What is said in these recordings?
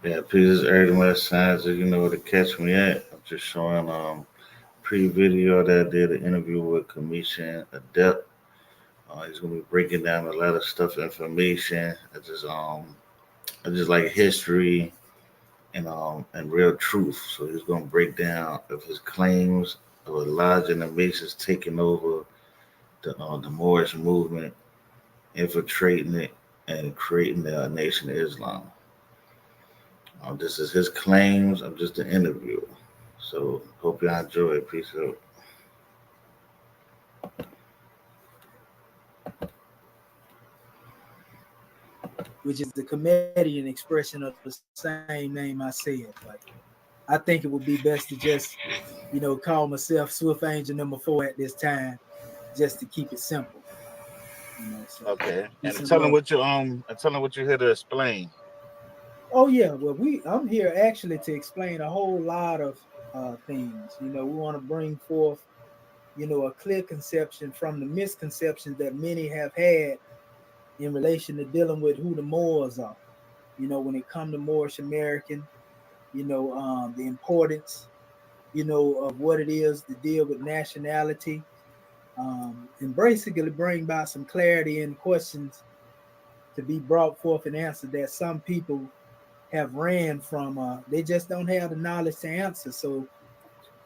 Yeah, pieces early my signs, you know where to catch me at. I'm just showing pre-video that I did an interview with Kemetian Adept. He's gonna be breaking down a lot of stuff, information. I just like history and real truth. So he's gonna break down of his claims of a large innovations taking over the Moorish movement, infiltrating it, and creating the Nation of Islam. This is his claims. I'm just an interview. So hope y'all enjoy it. Peace out. which is the Kemetian expression of the same name I said. But I think it would be best to just, call myself Swift Angel number 4 at this time, just to keep it simple. So Okay. peace And and tell him love. what you're here to explain. Oh yeah, well I'm here actually to explain a whole lot of things. We want to bring forth, a clear conception from the misconceptions that many have had in relation to dealing with who the Moors are. When it comes to Moorish American, the importance, of what it is to deal with nationality, and basically bring about some clarity in questions to be brought forth and answered that some people have ran from. They just don't have the knowledge to answer. So,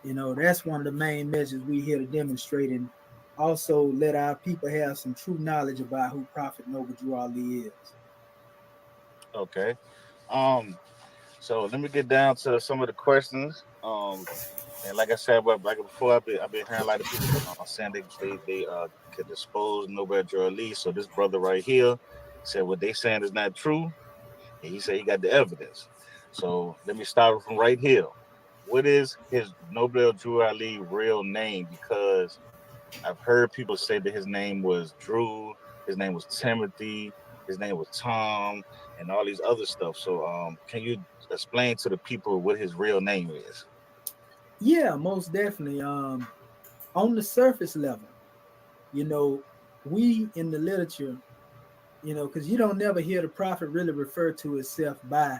that's one of the main measures we here to demonstrate, and also let our people have some true knowledge about who Prophet Noble Drew Ali is. Okay. Um. So let me get down to some of the questions. And like I said, but like before, I've been hearing a lot of people saying they could dispose Nobel Joe Lee. So this brother right here said what they saying is not true, and he said he got the evidence. So let me start from right here. What is his Nobel Drew Ali real name? Because I've heard people say that his name was Drew, his name was Timothy, his name was Tom, and all these other stuff. So can you explain to the people what his real name is? Yeah, most definitely. On the surface level, you know, we in the literature, because you don't never hear the prophet really refer to himself by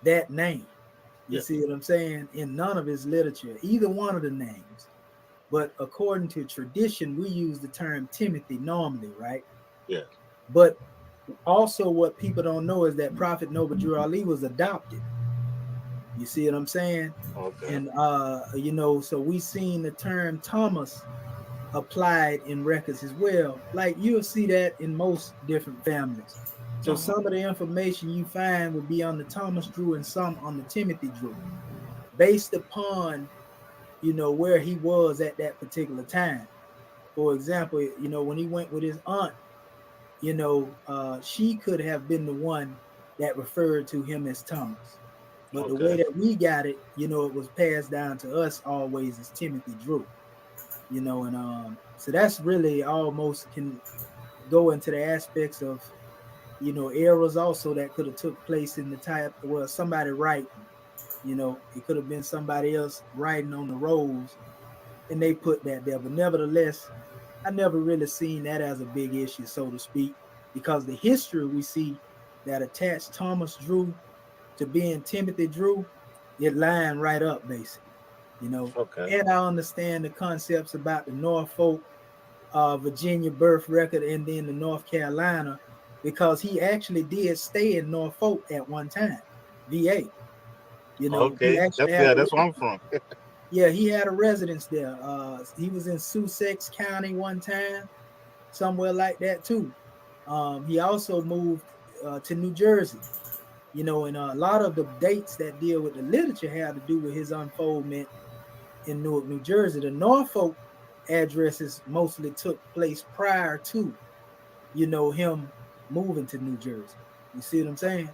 that name. You Yeah, see what I'm saying? In none of his literature, either one of the names. But according to tradition, we use the term Timothy normally, right? yeah. But also, what people don't know is that Prophet Noble Drew Ali was adopted. You see what I'm saying? Okay. And so we seen the term Thomas applied in records as well. Like you'll see that in most different families. So Uh-huh. some of the information you find will be on the Thomas Drew and some on the Timothy Drew, based upon where he was at that particular time. For example, when he went with his aunt, she could have been the one that referred to him as Thomas. But the way Okay. that we got it, it was passed down to us always as Timothy Drew. And so that's really almost can go into the aspects of errors also that could have took place in the type, well, somebody writing, it could have been somebody else writing on the rolls and they put that there. But nevertheless, I never really seen that as a big issue, so to speak, because the history we see that attached Thomas Drew to being Timothy Drew, it lined right up basically, you know. Okay. And I understand the concepts about the Norfolk, Virginia birth record, and then the North Carolina, because he actually did stay in Norfolk at one time, VA. He Okay. actually That's had yeah. a That's where I'm from. yeah, he had a residence there. He was in Sussex County one time, somewhere like that too. He also moved to New Jersey. And a lot of the dates that deal with the literature have to do with his unfoldment in Newark, New Jersey. The Norfolk addresses mostly took place prior to, him moving to New Jersey. You see what I'm saying?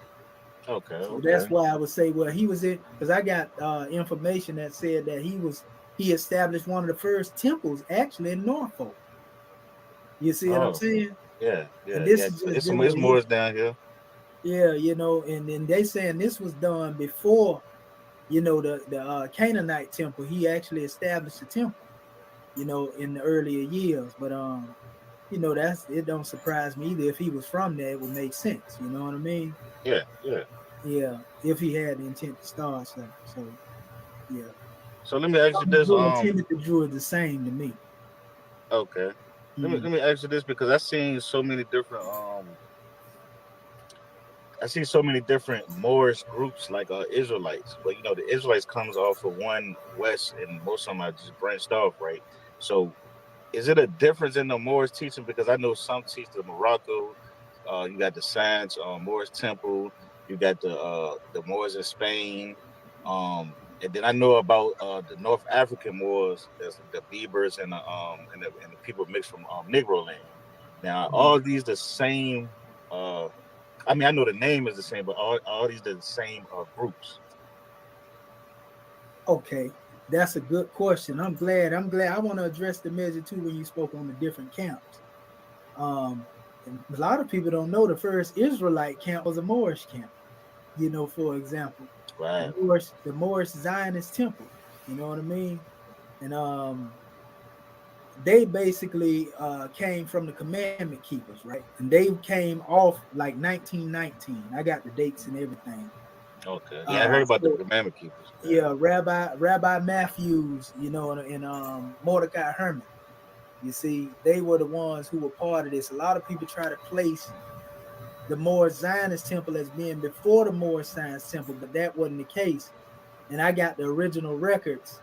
Okay. So that's Okay. why I would say, well, he was in, because I got information that said that he established one of the first temples actually in Norfolk. You see what I'm Oh. saying? Yeah. And Yeah. this Yeah. is just It's dealing some. It's with more history. down here. Yeah, and then they saying this was done before, the Canaanite temple. He actually established a temple, in the earlier years. But that's it. Don't surprise me either. If he was from there, it would make sense. You know what I mean? Yeah. Yeah. Yeah, if he had the intent to start something. So yeah, So let me ask you Tommy this. Drew and Timothy Drew are the same to me. Okay. Mm. Let me ask you this because I see so many different Moorish groups like Israelites, but you know the Israelites comes off of one West, and most of them are just branched off, right? So is it a difference in the Moorish teaching? Because I know some teach the Morocco, you got the Science Moorish temple, you got the Moors in Spain, and then I know about the North African Moors, there's the Berbers and the people mixed from Negro land. Now Mm. all these the same. I mean, I know the name is the same, but all these are the same groups. Okay, that's a good question. I'm glad. I'm glad. I want to address the measure too when you spoke on the different camps. Um, and a lot of people don't know the first Israelite camp was a Moorish camp. You know, for example, Right. The Moorish Zionist temple. You know what I mean? And they basically came from the commandment keepers, right? And they came off like 1919. I got the dates and everything. Okay. Yeah, I heard about the So commandment keepers. Yeah. yeah, Rabbi Matthews, you know, and Mordecai Herman. You see, they were the ones who were part of this. A lot of people try to place the Moorish Zionist temple as being before the Moorish Zionist temple, but that wasn't the case. And I got the original records,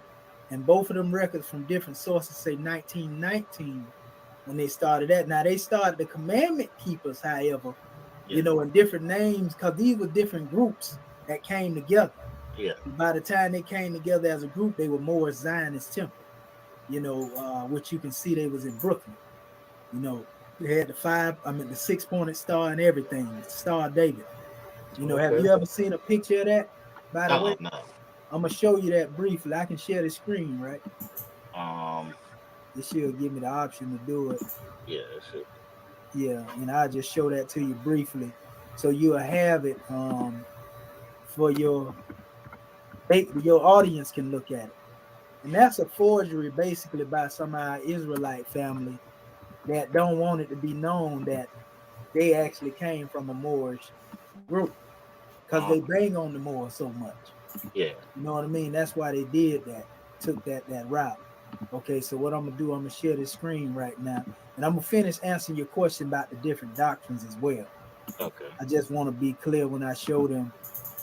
and both of them records from different sources say 1919 when they started that. Now they started the commandment keepers, however, Yeah. you know, in different names because these were different groups that came together. Yeah. By the time they came together as a group, they were Moorish Zionist temple, you know, which you can see they was in Brooklyn. You know, they had the 6-pointed star and everything, the Star of David. You know, have Okay. you ever seen a picture of that? By the way, No. I'm gonna show you that briefly. I can share the screen, right? Um. It should give me the option to do it. Yeah. That's it. Yeah, and I'll just show that to you briefly, so you'll have it for your audience can look at it. And that's a forgery, basically, by some of our Israelite family that don't want it to be known that they actually came from a Moorish group because they Um. bang on the Moors so much. Yeah. You know what I mean? That's why they did that, took that route. Okay, so what I'm gonna do, I'm gonna share this screen right now, and I'm gonna finish answering your question about the different doctrines as well. Okay. I just want to be clear when I show them.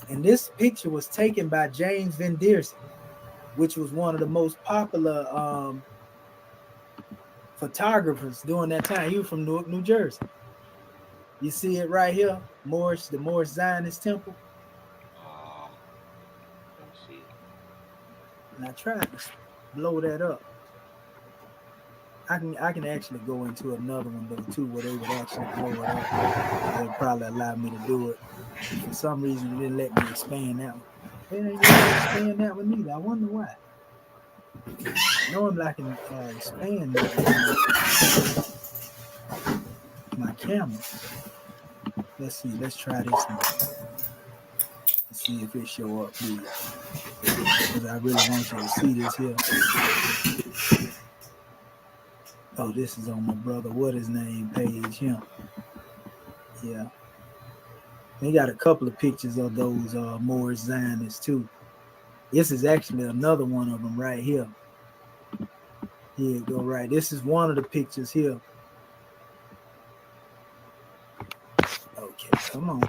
And this picture was taken by James Van Deersen, which was one of the most popular photographers during that time. He was from Newark, New Jersey. You see it right here, the Moorish Zionist temple. Um. Let me see. And I tried to blow that up. I can actually go into another one though too, where they would actually blow it up. They'll probably allow me to do it. For some reason, they didn't let me expand that one. They didn't let me expand that one either. I wonder why. Normally I can expand that with my camera. Let's see. Let's try this one. Let's see if it show up here. Because I really want you to see this here. Oh, this is on my brother. What his name page? Him. Yeah. They got a couple of pictures of those Moorish Zionists too. This is actually another one of them right here. Here you go, right. This is one of the pictures here. Okay, come on.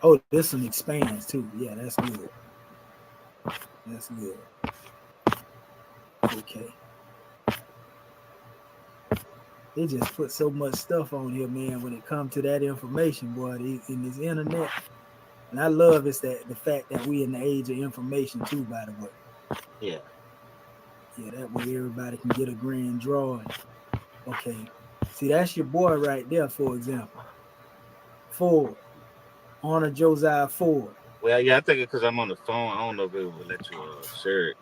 Oh, this one expands too. Yeah, that's good. That's good. Okay. They just put so much stuff on here, man, when it comes to that information, boy, in this internet. And I love is that the fact that we in the age of information too, by the way. Yeah. Yeah, that way everybody can get a grand drawing. Okay. See, that's your boy right there, for example. Ford. Honor Josiah Ford. Well, yeah, I think because I'm on the phone, I don't know if it will let you share it.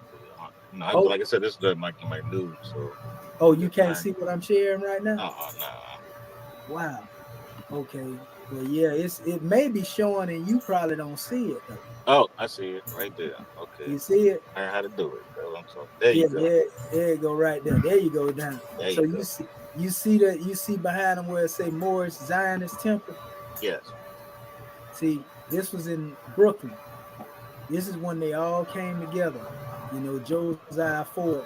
You know, Oh, like I said, this is my news, so oh, I'm you just can't trying. see what I'm sharing right now? Nah. Wow. Okay. Well, yeah, it may be showing and you probably don't see it though. Oh, I see it right there. Okay, You see it? I know how to do it. That's what I'm talking. There you Yeah, go. there you go right there. There you go down. There So you go. you see that you see behind them where it say Moorish Zionist Temple. Yes. See, this was in Brooklyn. This is when they all came together. Josiah Ford,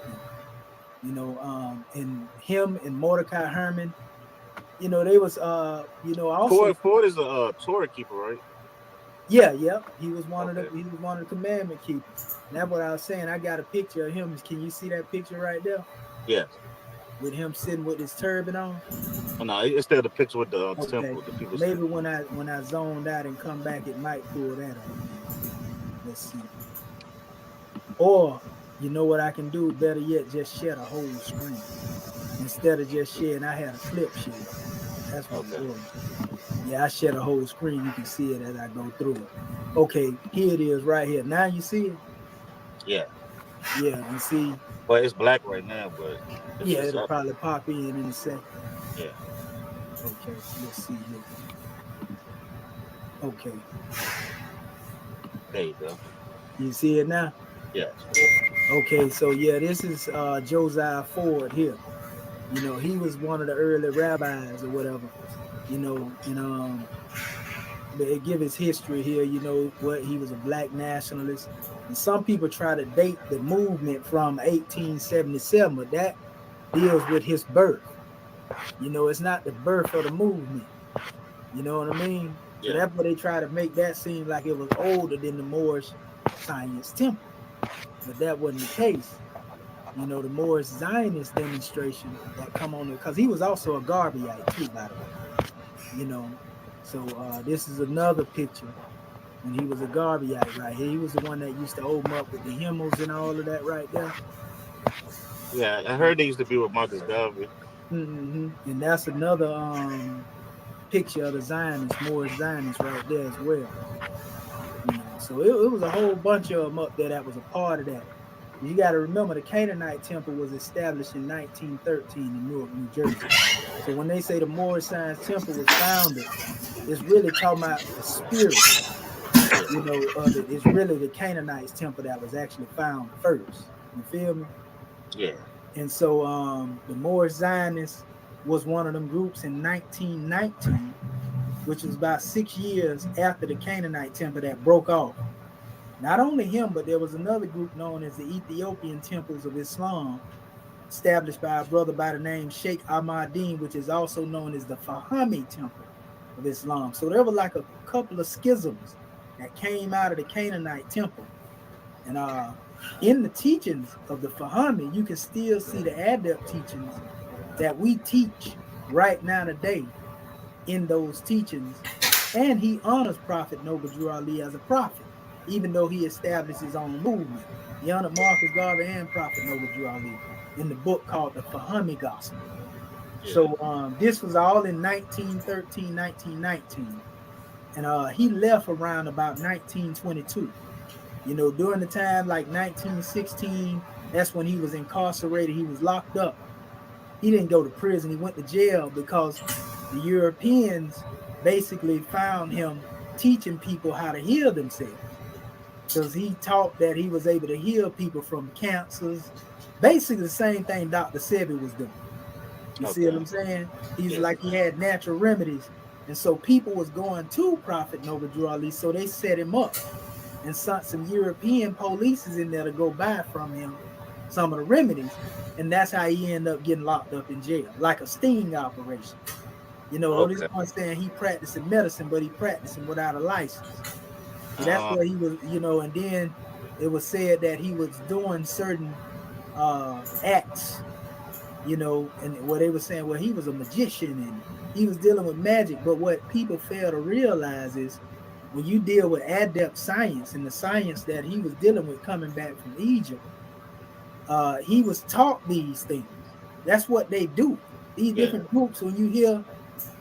and him and Mordecai Herman. They was also. Ford is a Torah keeper, right? Yeah, yeah. He was one of the Okay. he was one of the commandment keepers. And that's what I was saying. I got a picture of him. Can you see that picture right there? Yes. With him sitting with his turban on? Oh, no, it's still the picture with the Okay. temple, the people Maybe sitting. when I zoned out and come back, it might pull that up then. Let's see. Or you know what I can do? Better yet, just share the whole screen. Instead of just sharing, I had a clip share. That's what it Okay. was. Yeah, I share the whole screen. You can see it as I go through it. Okay, here it is right here. Now you see it? Yeah. Yeah, and see, But it's black right now, but yeah, it's it'll up. probably pop in a second. Yeah. Okay, let's see here. Okay, There you go. you see it now? Yes. Okay, so yeah, this is Josiah Ford here. He was one of the early rabbis or whatever. And they give his history here. What he was a black nationalist, and some people try to date the movement from 1877, but that deals with his birth. It's not the birth of the movement. You know what I mean? So Yeah. that's why they try to make that seem like it was older than the Moorish Science Temple. But that wasn't the case. The Moorish Zionist demonstration that come on there, because he was also a Garveyite too, by the way. You know, so this is another picture when he was a Garveyite right here. He was the one that used to open up with the hymnals and all of that right there. Yeah. I heard they used to be with Marcus Garvey. And that's another picture of the Zionists, Moorish Zionists right there as well. So it was a whole bunch of them up there that was a part of that. You got to remember the Canaanite temple was established in 1913 in Newark, New Jersey. So when they say the Moorish Science Temple was founded, it's really talking about the spirit, of it. It's really the Canaanites temple that was actually found first. You feel me? Yeah. And so the Moorish Zionists was one of them groups in 1919, which was about 6 years after the Canaanite temple that broke off. Not only him, but there was another group known as the Ethiopian Temples of Islam, established by a brother by the name Sheikh Ahmadin, which is also known as the Fahimi Temple of Islam. So there were like a couple of schisms that came out of the Canaanite temple. And in the teachings of the Fahimi, you can still see the adept teachings that we teach right now today in those teachings. And he honors Prophet Noble Drew Ali as a prophet, even though he established his own movement. He honored Marcus Garvey and Prophet Noble Drew Ali in the book called the Fahimi Gospel. Yeah. So this was all in 1913, 1919. And he left around about 1922. During the time like 1916, that's when he was incarcerated. He was locked up. He didn't go to prison. He went to jail because the Europeans basically found him teaching people how to heal themselves, because he taught that he was able to heal people from cancers. Basically the same thing Dr. Sebi was doing. You see what Okay. I'm saying? He's Yeah. like, he had natural remedies. And so people was going to Prophet Noble Drew Ali, so they set him up and sent some European police in there to go buy from him some of the remedies. And that's how he ended up getting locked up in jail, like a sting operation. This Okay. one saying he practicing medicine, but he practicing without a license. So that's Uh, where he was, and then it was said that he was doing certain acts, and what they were saying, well, he was a magician and he was dealing with magic. But what people fail to realize is when you deal with adept science and the science that he was dealing with coming back from Egypt, he was taught these things. That's what they do. These yeah. different groups, when you hear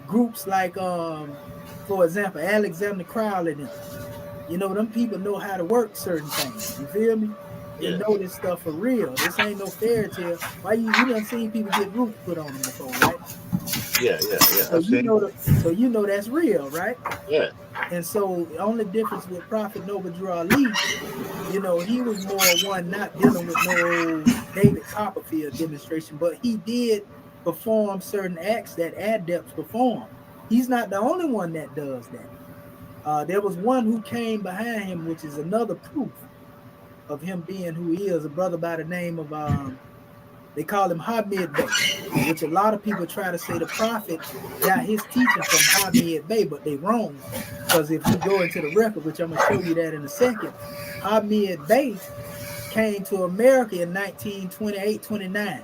groups like, for example, Alexander Crowley, them people know how to work certain things. You feel me? They Yeah. know this stuff for real. This ain't no fairy tale. Why you done seen people get roots put on them before, right? Yeah. Yeah. Yeah. So I've seen. that's real, right? Yeah. And so the only difference with Prophet Noble Drew Ali, he was more one not dealing with no David Copperfield demonstration, but he did perform certain acts that adepts perform. He's not the only one that does that. There was one who came behind him, which is another proof of him being who he is. A brother by the name of they call him Hamid Bey, which a lot of people try to say the prophet got his teaching from Hamid Bey, but they wrong. Because if we go into the record, which I'm gonna show you that in a second, Hamid Bey came to America in 1928-29.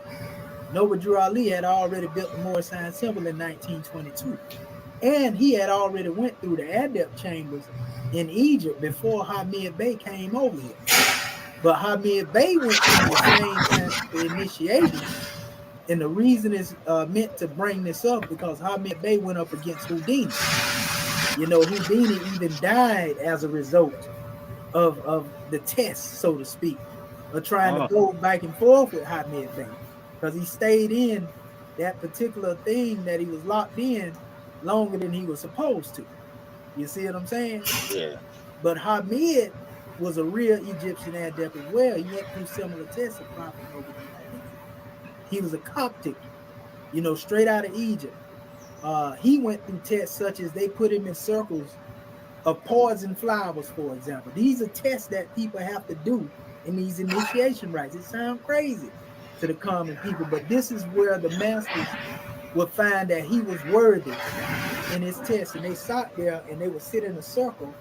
Noble Drew Ali had already built the Moorish Science Temple in 1922. And he had already went through the adept chambers in Egypt before Hamid Bey came over here. But Hamid Bey went through the same kind of initiation. And the reason is meant to bring this up because Hamid Bey went up against Houdini. You know, Houdini even died as a result of the test, so to speak, of trying to go back and forth with Hamid Bey because he stayed in that particular thing that he was locked in longer than he was supposed to. You see what I'm saying? Yeah. But Hamid was a real Egyptian adept as well. He went through similar tests of Prophet Noble Drew Ali. He was a Coptic, you know, straight out of Egypt. He went through tests such as they put him in circles of poison flowers, for example. These are tests that people have to do in these initiation rites. It sounds crazy to the common people, but this is where the masters would find that he was worthy in his test. And they sat there and they would sit in a circle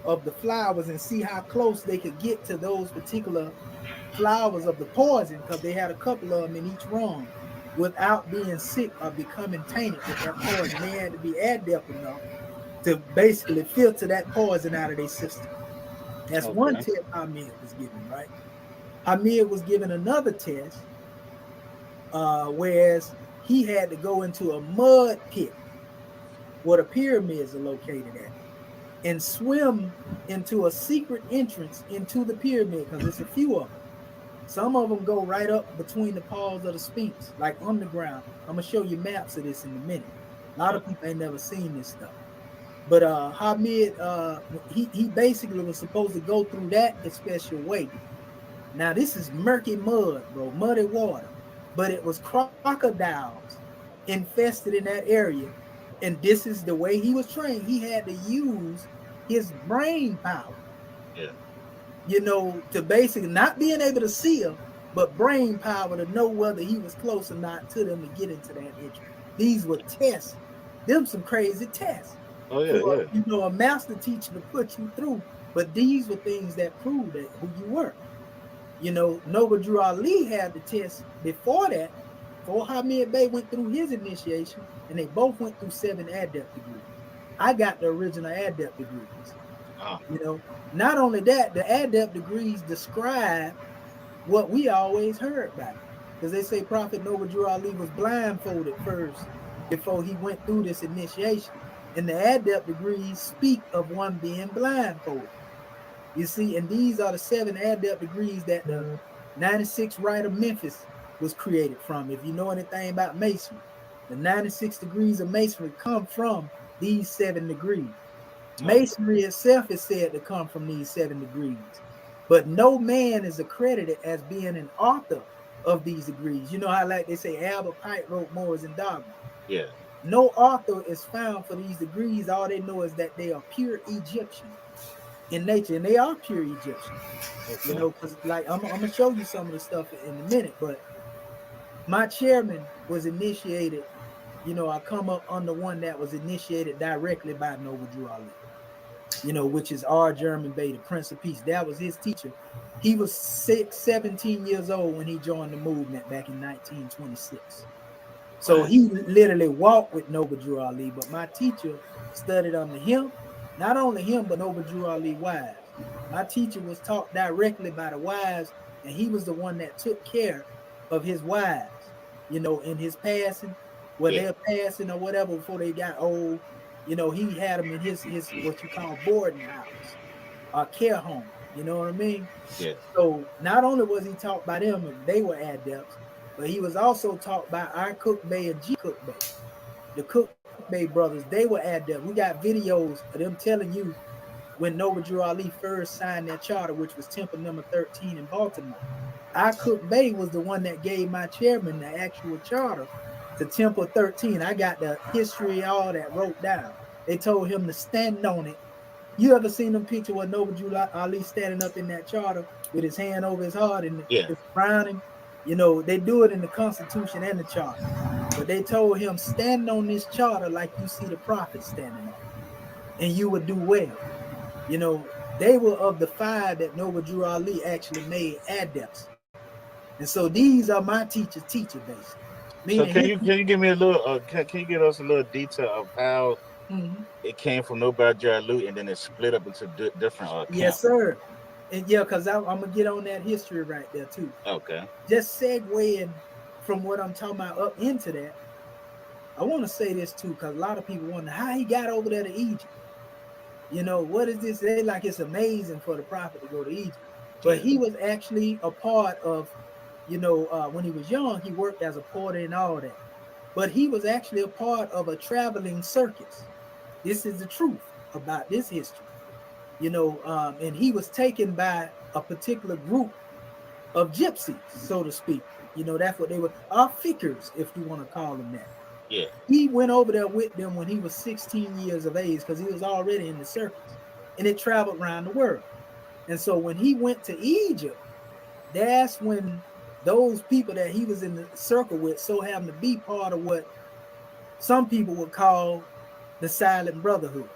of the flowers and see how close they could get to those particular flowers of the poison, because they had a couple of them in each room, without being sick or becoming tainted with that poison. They had to be adept enough to basically filter that poison out of their system. That's one test Hamid was given, right? Hamid was given another test, whereas he had to go into a mud pit where the pyramids are located at and swim into a secret entrance into the pyramid, because there's a few of them. Some of them go right up between the paws of the Sphinx, like underground. I'm gonna show you maps of this in a minute. A lot of people ain't never seen this stuff. But Hamid, he basically was supposed to go through that a special way. Now this is murky mud, bro, muddy water. But it was crocodiles infested in that area. And this is the way he was trained. He had to use his brain power. Yeah. You know, to basically not being able to see them, but brain power to know whether he was close or not to them to get into that entry. These were tests. Them some crazy tests. Oh yeah, for, yeah. You know, a master teacher to put you through. But these were things that proved that who you were. You know, Noble Drew Ali had the test before that. Before Hamid Bey went through his initiation, and they both went through 7 adept degrees. I got the original adept degrees. You know, not only that, the adept degrees describe what we always heard about. Because they say Prophet Noble Drew Ali was blindfolded first before he went through this initiation. And the adept degrees speak of one being blindfolded. You see, and these are the 7 adept degrees that the 96 Rite of Memphis was created from. If you know anything about masonry, the 96 degrees of masonry come from these 7 degrees. Masonry itself is said to come from these 7 degrees, but no man is accredited as being an author of these degrees. You know how, like they say, Albert Pike wrote Moors and Dogma. Yeah. No author is found for these degrees. All they know is that they are pure Egyptian in nature, and they are pure Egyptian. Okay. You know, because like I'm gonna show you some of the stuff in a minute, but my chairman was initiated. You know, I come up under one that was initiated directly by Noble Drew Ali. You know, which is R. German Bey, the Prince of Peace. That was his teacher. He was 17 years old when he joined the movement back in 1926. So he literally walked with Noble Drew Ali, but my teacher studied under him. Not only him, but Noble Drew Ali wives. My teacher was taught directly by the wives, and he was the one that took care of his wives, you know, in his passing, where they're passing or whatever before they got old. You know, he had them in his what you call boarding house or care home. You know what I mean? Yeah. So not only was he taught by them, and they were adepts, but he was also taught by R. Cook Bey and G. Cook Bey. The Cook Bey brothers, they were adepts. We got videos of them telling you when Noble Drew Ali first signed their charter, which was Temple number 13 in Baltimore. R. Cook Bey was the one that gave my chairman the actual charter to Temple 13. I got the history, all that wrote down. They told him to stand on it You ever seen them picture where Noble Ali standing up in that charter with his hand over his heart and Yeah. it's frowning? You know, they do it in the Constitution and the charter. But they told him, stand on this charter like you see the prophet standing on it, and you would do well. You know, they were of the five that Noble Drew Ali actually made adepts. And so these are my teacher, basically. So Meaning his can you give me a little can you give us a little detail of how mhm. it came from nobody Jared Loot and then it split up into different Yes, camps? sir. And yeah, because I'm gonna get on that history right there too. Okay. Just segueing from what I'm talking about up into that, I want to say this too, because a lot of people wonder how he got over there to Egypt. You know, what is this? They like it's amazing for the prophet to go to Egypt. But Yeah. he was actually a part of, when he was young, he worked as a porter and all that. But he was actually a part of a traveling circus. This is the truth about this history. And he was taken by a particular group of gypsies, so to speak. You know, that's what they were, our figures, if you want to call them that. Yeah. He went over there with them when he was 16 years of age because he was already in the circus and it traveled around the world. And so when he went to Egypt, that's when those people that he was in the circle with so happened to be part of what some people would call the Silent Brotherhood.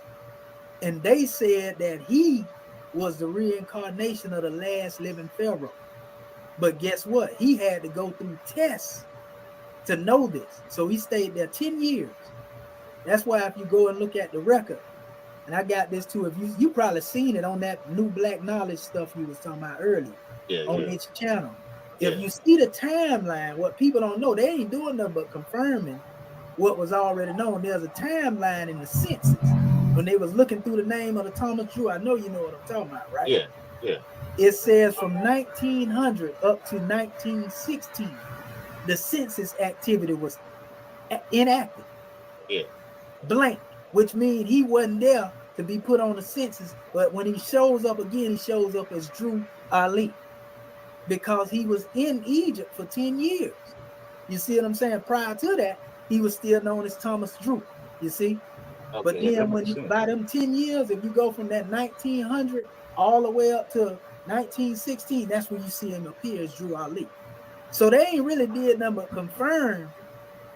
And they said that he was the reincarnation of the last living pharaoh. But guess what? He had to go through tests to know this. So he stayed there 10 years. That's why if you go and look at the record, and I got this too, if you probably seen it on that new black knowledge stuff you was talking about earlier Yeah. on Yeah. each channel. If Yeah. you see the timeline, what people don't know, they ain't doing nothing but confirming what was already known. There's a timeline in the census. When they was looking through the name of the Thomas Drew, I know you know what I'm talking about, right? Yeah. Yeah. It says from 1900 up to 1916, the census activity was inactive, Yeah. blank, which means he wasn't there to be put on the census. But when he shows up again, he shows up as Drew Ali because he was in Egypt for 10 years. You see what I'm saying? Prior to that, he was still known as Thomas Drew. You see? But Okay. Yeah, that then makes sense. by them 10 years, if you go from that 1900 all the way up to 1916, that's when you see him appear as Drew Ali. So they ain't really did nothing but confirm,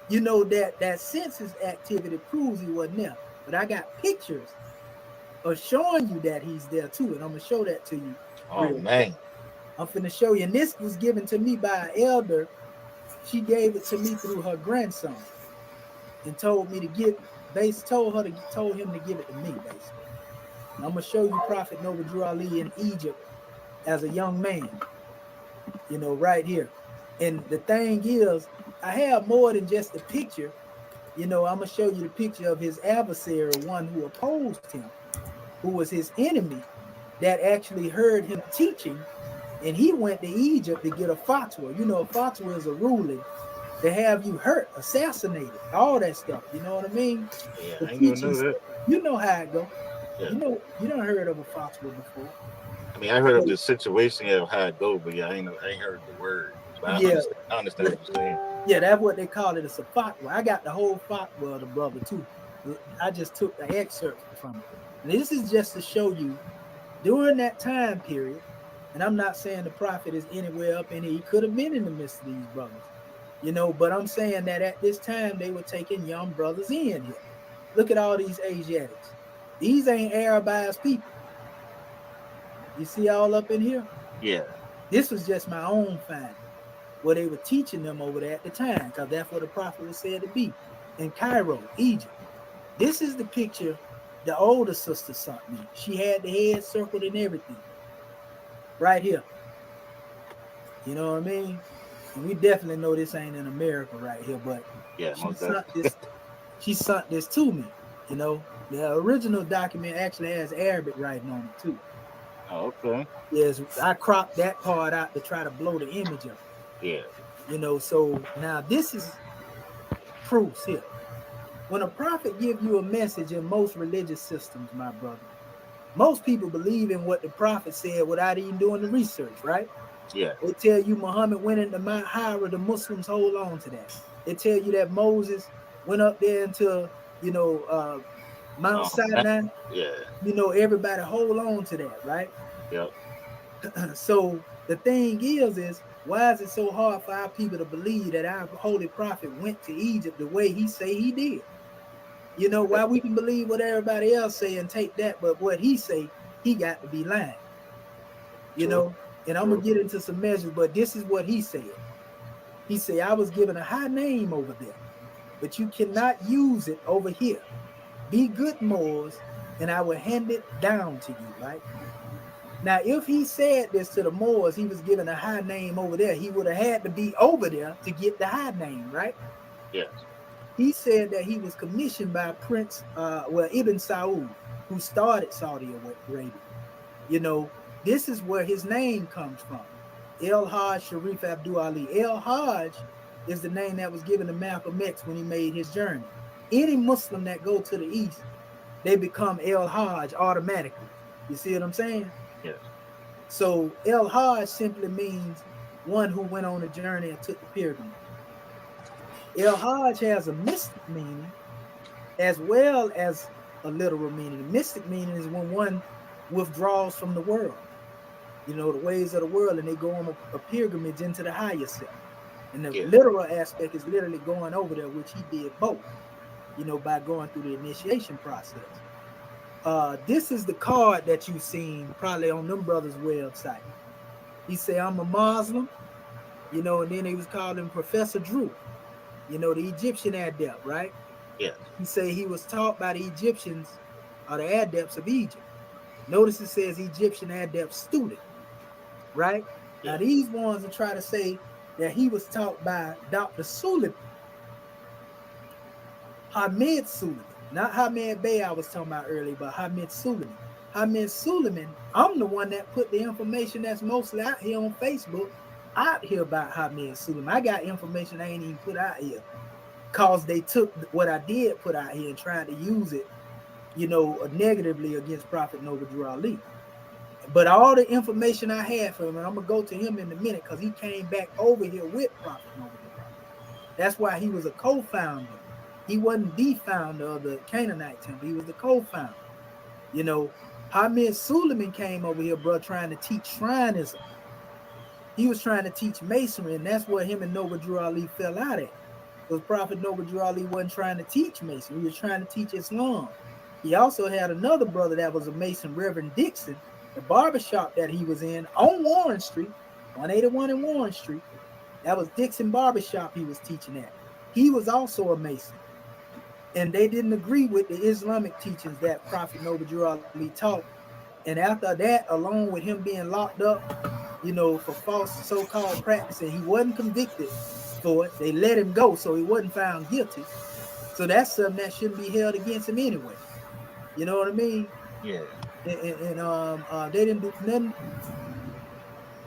that census activity proves he wasn't there. But I got pictures of showing you that he's there too. And I'm going to show that to you Oh real quick. man. I'm finna show you. And this was given to me by an elder. She gave it to me through her grandson and told me to told him to give it to me, basically. And I'm gonna show you Prophet Noble Drew Ali in Egypt as a young man, right here. And the thing is, I have more than just a picture. I'm gonna show you the picture of his adversary, one who opposed him, who was his enemy, that actually heard him teaching, and he went to Egypt to get a fatwa. A fatwa is a ruling to have you hurt, assassinated, all that stuff. You know what I mean? Yeah, The I ain't even teaching, know that. you know how it go. Yeah. You don't heard of a fatwa before. I mean, I heard of So, the situation of how it go, but yeah, I ain't heard the word. But yeah, I understand what you're saying. yeah, that's what they call it. It's a fatwa. I got the whole fatwa of the brother too. I just took the excerpt from it. And this is just to show you during that time period. And I'm not saying the prophet is anywhere up in here. He could have been in the midst of these brothers, but I'm saying that at this time they were taking young brothers in here. Look at all these Asiatics. These ain't Arabized people. You see all up in here? Yeah. This was just my own finding, where they were teaching them over there at the time, because that's where the prophet was said to be, in Cairo, Egypt. This is the picture the older sister sent me. She had the head circled and everything. Right here. You know what I mean? And we definitely know this ain't in America right here, but Yeah, she most sent definitely. this, she sent this to me. The original document actually has Arabic writing on it too. Oh, okay. Yes, I cropped that part out to try to blow the image up. Yeah. So now this is proofs here. When a prophet gives you a message in most religious systems, my brother, most people believe in what the prophet said without even doing the research, right? Yeah. They tell you Muhammad went into Mount Hira, the Muslims hold on to that. They tell you that Moses went up there into, Mount That, Sinai. yeah. Everybody hold on to that, right? Yep. So the thing is why is it so hard for our people to believe that our holy prophet went to Egypt the way he say he did? Why we can believe what everybody else say and take that, but what he say, he got to be lying. you True. know, and I'm gonna True. get into some measures, but this is what he said. He said, I was given a high name over there, but you cannot use it over here. Be good, Moors, and I will hand it down to you, right? Now, if he said this to the Moors, he was given a high name over there. He would have had to be over there to get the high name, right? Yes. He said that he was commissioned by Prince, Ibn Saud, who started Saudi Arabia. You know, this is where his name comes from. El Hajj Sharif Abdul Ali. El Hajj is the name that was given to Malcolm X when he made his journey. Any Muslim that go to the east, they become El Hajj automatically. You see what I'm saying? Yes. So El Hajj simply means one who went on a journey and took the pilgrimage. El Hajj has a mystic meaning as well as a literal meaning. The mystic meaning is when one withdraws from the world, the ways of the world, and they go on a pilgrimage into the higher self. And the Yeah. literal aspect is literally going over there, which he did both, by going through the initiation process. This is the card that you've seen probably on them brothers' website. He said, I'm a Muslim, and then he was calling Professor Drew, the Egyptian adept, right? Yes. He said he was taught by the Egyptians or the adepts of Egypt. Notice it says Egyptian adept student, right? Now, Yes. these ones will try to say that he was taught by Dr. Suleiman, Hamid Suleiman, not Hamid Bey I was talking about earlier, but Hamid Suleiman. Hamid Suleiman, I'm the one that put the information that's mostly out here on Facebook out here about Hamid Suleiman. I got information I ain't even put out here because they took what I did put out here and tried to use it, negatively against Prophet Noble Drew Ali. But all the information I had for him, and I'm gonna go to him in a minute because he came back over here with Prophet Noble Drew Ali. That's why he was a co-founder. He wasn't the founder of the Canaanite temple. He was the co-founder. Hamid Suleiman came over here, bro, trying to teach Shrinism. He was trying to teach Masonry, and that's where him and Noble Drew Ali fell out at. Because Prophet Noble Drew Ali wasn't trying to teach Masonry. He was trying to teach Islam. He also had another brother that was a Mason, Reverend Dixon, the barbershop that he was in on Warren Street, 181 in Warren Street. That was Dixon Barbershop he was teaching at. He was also a Mason. And they didn't agree with the Islamic teachings that Prophet Noble Drew Ali taught. And after that, along with him being locked up, for false so-called practicing, he wasn't convicted for it. They let him go, so he wasn't found guilty. So that's something that shouldn't be held against him anyway. You know what I mean? Yeah. And they didn't do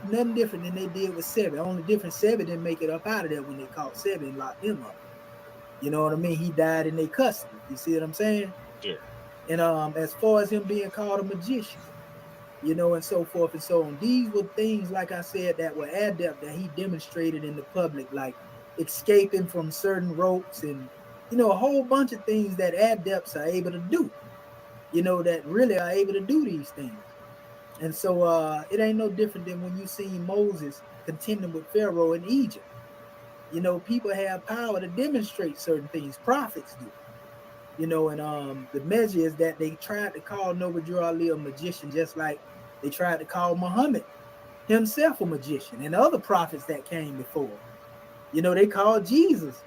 nothing different than they did with Seven. Only different, Seven didn't make it up out of there when they caught Seven and locked him up. You know what I mean? He died in their custody. You see what I'm saying? Yeah. And as far as him being called a magician, and so forth and so on. These were things, like I said, that were adept that he demonstrated in the public, like escaping from certain ropes and, a whole bunch of things that adepts are able to do, that really are able to do these things. And so it ain't no different than when you seen Moses contending with Pharaoh in Egypt. People have power to demonstrate certain things. Prophets do. And the measure is that they tried to call Noble Drew Ali a magician, just like they tried to call Muhammad himself a magician and other prophets that came before. They called Jesus,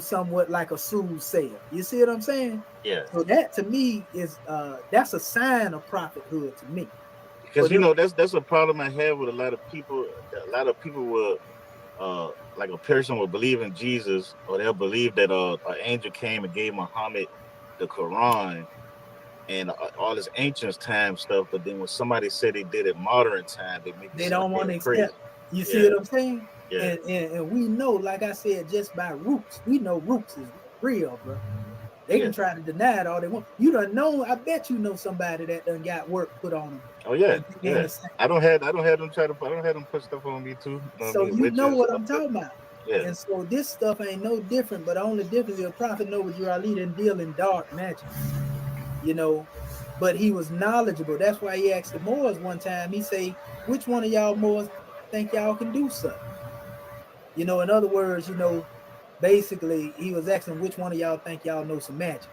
somewhat like a soothsayer. You see what I'm saying? Yeah. So that to me is that's a sign of prophethood to me. Because that's a problem I have with a lot of people. A lot of people will, like a person will believe in Jesus, or they'll believe that an angel came and gave Muhammad the Quran and all this ancient time stuff. But then when somebody said they did it modern time, they make it They sound don't want hell to crazy. accept. You see Yeah. what I'm saying? Yeah. And we know, like I said, just by roots, we know roots is real, bro. They Yeah. can try to deny it all they want. You don't know. I bet you know somebody that done got work put on them. Oh yeah. And they ain't Yeah. the same. I don't have them I don't have them put stuff on me too. You know what I So mean? you know Witches what and all I'm that. talking about. Yeah. And so this stuff ain't no different, but the only difference is Prophet Noble Drew Ali didn't deal in dark magic. you know, but he was knowledgeable. That's why he asked the Moors one time. He say, "Which one of y'all Moors think y'all can do something?" In other words, basically he was asking which one of y'all think y'all know some magic.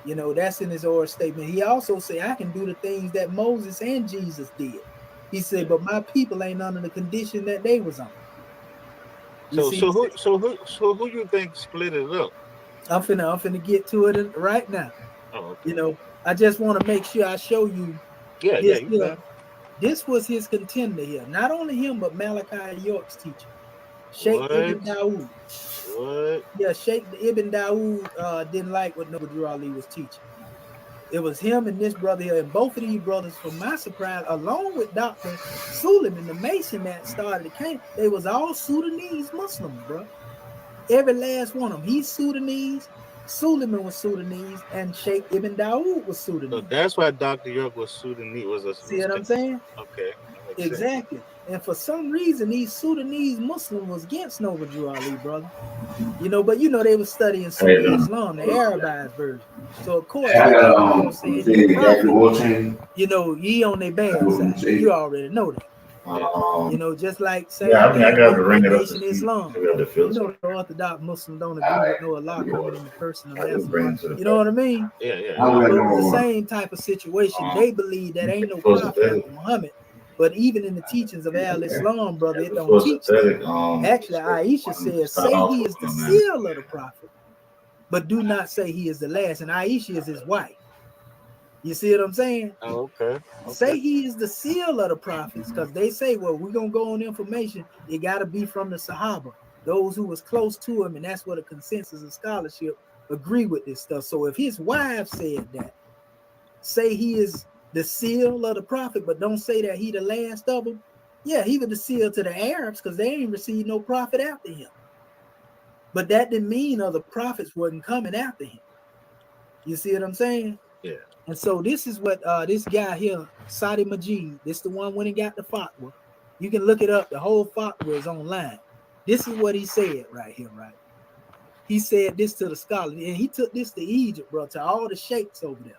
That's in his oral statement. He also said, "I can do the things that Moses and Jesus did." He said, Yeah. "But my people ain't under the condition that they was on." You So see, so who so who so who you think split it up? I'm finna get to it right now. Oh, You okay. know, I just want to make sure I show you Yeah, yeah, this you here. can. This was his contender here. Not only him, but Malachi York's teacher, Sheikh What? Ibn Dawood. What? Yeah, Sheikh Ibn Dawood didn't like what Noble Drew Ali was teaching. It was him and this brother here, and both of these brothers, for my surprise, along with Dr. Suleiman, the Mason that started the camp, they was all Sudanese Muslims, bro. Every last one of them. He's Sudanese, Suleiman was Sudanese, and Sheikh Ibn Dawood was So Sudanese. that's why Dr. York was Sudanese See was what I'm saying? okay, that makes sense. Exactly. And for some reason, these Sudanese Muslims was against Noble Drew Ali, brother. But they were studying How you Sunni doing? Islam, the Arabized version. So of course Hey, I they got came up let me saying see he a you got your prophet. oil change. Ye on their I bad do, let me side. see. You already know that. Yeah. Just like Yeah, same I mean I thing gotta bring with it up to Nation speed. Islam. So we have to filter. The Orthodox Muslims don't agree with Alright, no let Allah me coming order. in the person of I just Master. bring it to the You know back. what I mean? Yeah, yeah, Now yeah. we got So it was the no same type of situation. They believe that ain't no for prophet synthetic. after Muhammad. But even in the teachings of Al Okay. Islam, brother, it don't For teach that. synthetic, Actually, Aisha says, start say off he with is the man. seal of the prophet, but do not say he is the last. And Aisha is his wife. You see what I'm saying? Oh, okay. Okay. Say he is the seal of the prophets, because they say, well, we're gonna go on information. It got to be from the Sahaba, those who was close to him, and that's what a consensus of scholarship agree with this stuff. So if his wife said that, say he is the seal of the prophet, but don't say that he the last of them. Yeah, he was the seal to the Arabs because they ain't received no prophet after him. But that didn't mean other prophets wasn't coming after him. You see what I'm saying? Yeah. And so this is what this guy here, Sadi Majid, this the one when he got the fatwa. You can look it up. The whole fatwa is online. This is what he said right here, right? He said this to the scholar, and he took this to Egypt, bro, to all the sheikhs over there.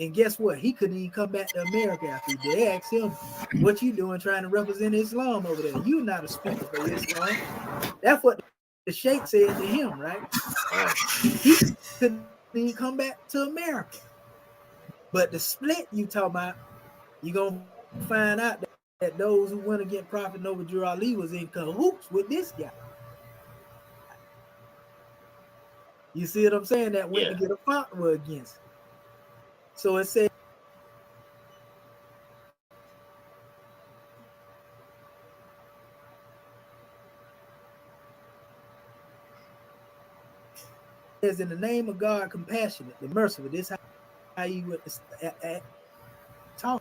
And guess what? He couldn't even come back to America after he did. They asked him, what you doing trying to represent Islam over there? You're not a speaker for Islam. That's what the sheikh said to him, right? Right. He couldn't even come back to America. But the split you talking about, you're gonna find out that those who went against Prophet Noble Drew Ali was in cahoots with this guy. You see what I'm saying? That went to get a Yeah. fatwa against. So it says in the name of God, compassionate, the merciful. This how you would talking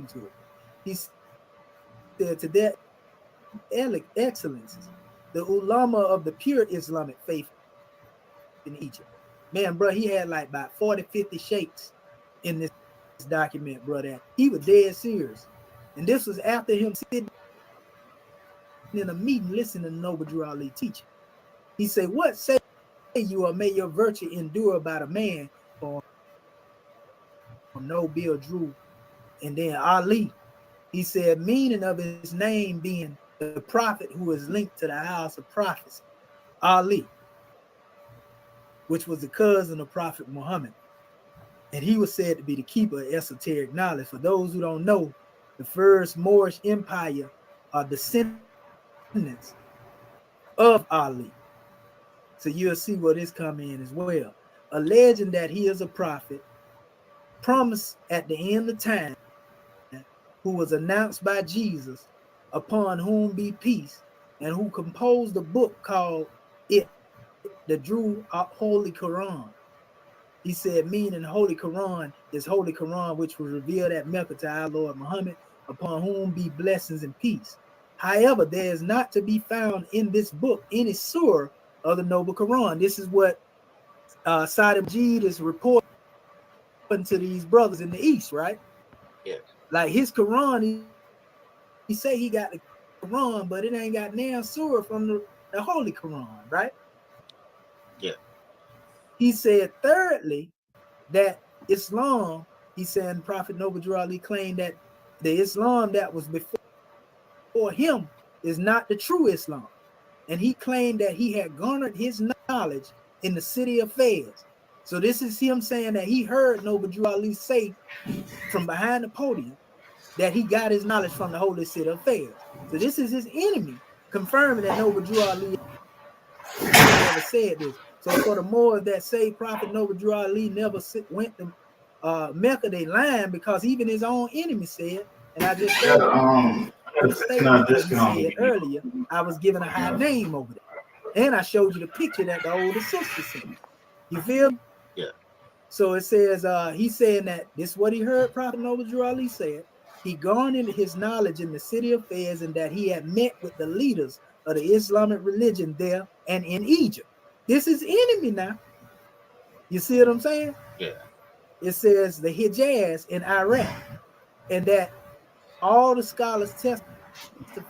to it. He said to their excellences, the ulama of the pure Islamic faith in Egypt. Man, bro, he had like about 40, 50 sheikhs in this document, bro. That he was dead serious. And this was after him sitting in a meeting listening to Noble Drew Ali teaching. He say, what say you, or may your virtue endure about a man from no Bill Drew and then Ali? He said, meaning of his name being the prophet who is linked to the house of prophets, Ali, which was the cousin of Prophet Muhammad. And he was said to be the keeper of esoteric knowledge. For those who don't know, the first Moorish empire are descendants of Ali. So you'll see where this come in as well. Alleging that he is a prophet, promised at the end of time, who was announced by Jesus, upon whom be peace, and who composed a book called it the Drew Holy Quran. He said, meaning Holy Quran is Holy Quran, which was revealed at Mecca to our Lord Muhammad, upon whom be blessings and peace. However, there is not to be found in this book any surah of the Noble Quran. This is what Sadi Majid is reporting to these brothers in the East, right? Yes. Like his Quran, he say he got the Quran, but it ain't got now surah from the Holy Quran, right? Yeah. He said, thirdly, that Islam, he said, Prophet Noble Drew Ali claimed that the Islam that was before him is not the true Islam. And he claimed that he had garnered his knowledge in the city of Fez. So this is him saying that he heard Noble Drew Ali say from behind the podium that he got his knowledge from the holy city of Fez. So this is his enemy confirming that Noble Drew Ali never said this. So for the Moors that say Prophet Noble Drew Ali never went to Mecca, they lying, because even his own enemy said, and I just showed you the statement that he said earlier, I was given a high name over there. And I showed you the picture that the older sister sent. You feel me? Yeah. So it says, he's saying that this is what he heard Prophet Noble Drew Ali said. He garnered his knowledge in the city of Fez, and that he had met with the leaders of the Islamic religion there and in Egypt. This is enemy now. You see what I'm saying? Yeah. It says the Hijaz in Iraq, and that all the scholars testified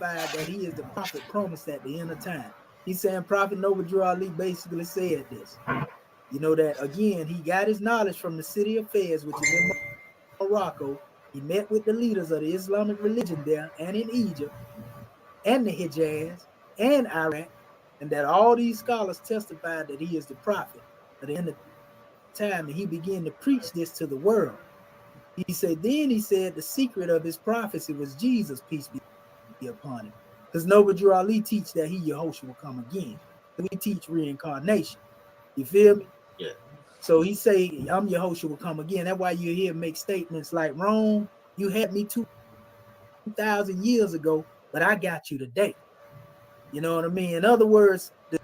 that he is the prophet promised at the end of time. He's saying Prophet Noble Drew Ali basically said this. You know, that again, he got his knowledge from the city of Fez, which is in Morocco. He met with the leaders of the Islamic religion there and in Egypt and the Hijaz and Iraq, and that all these scholars testified that he is the prophet at the end of time, and he began to preach this to the world. He said the secret of his prophecy was Jesus, peace be upon him. Because Noble Drew Ali teach that he, Yahushua, will come again. We teach reincarnation. You feel me? Yeah. So he say, I'm Yahushua, will come again. That's why you hear him make statements like, Rome, you had me 2,000 years ago, but I got you today. You know what I mean? In other words, the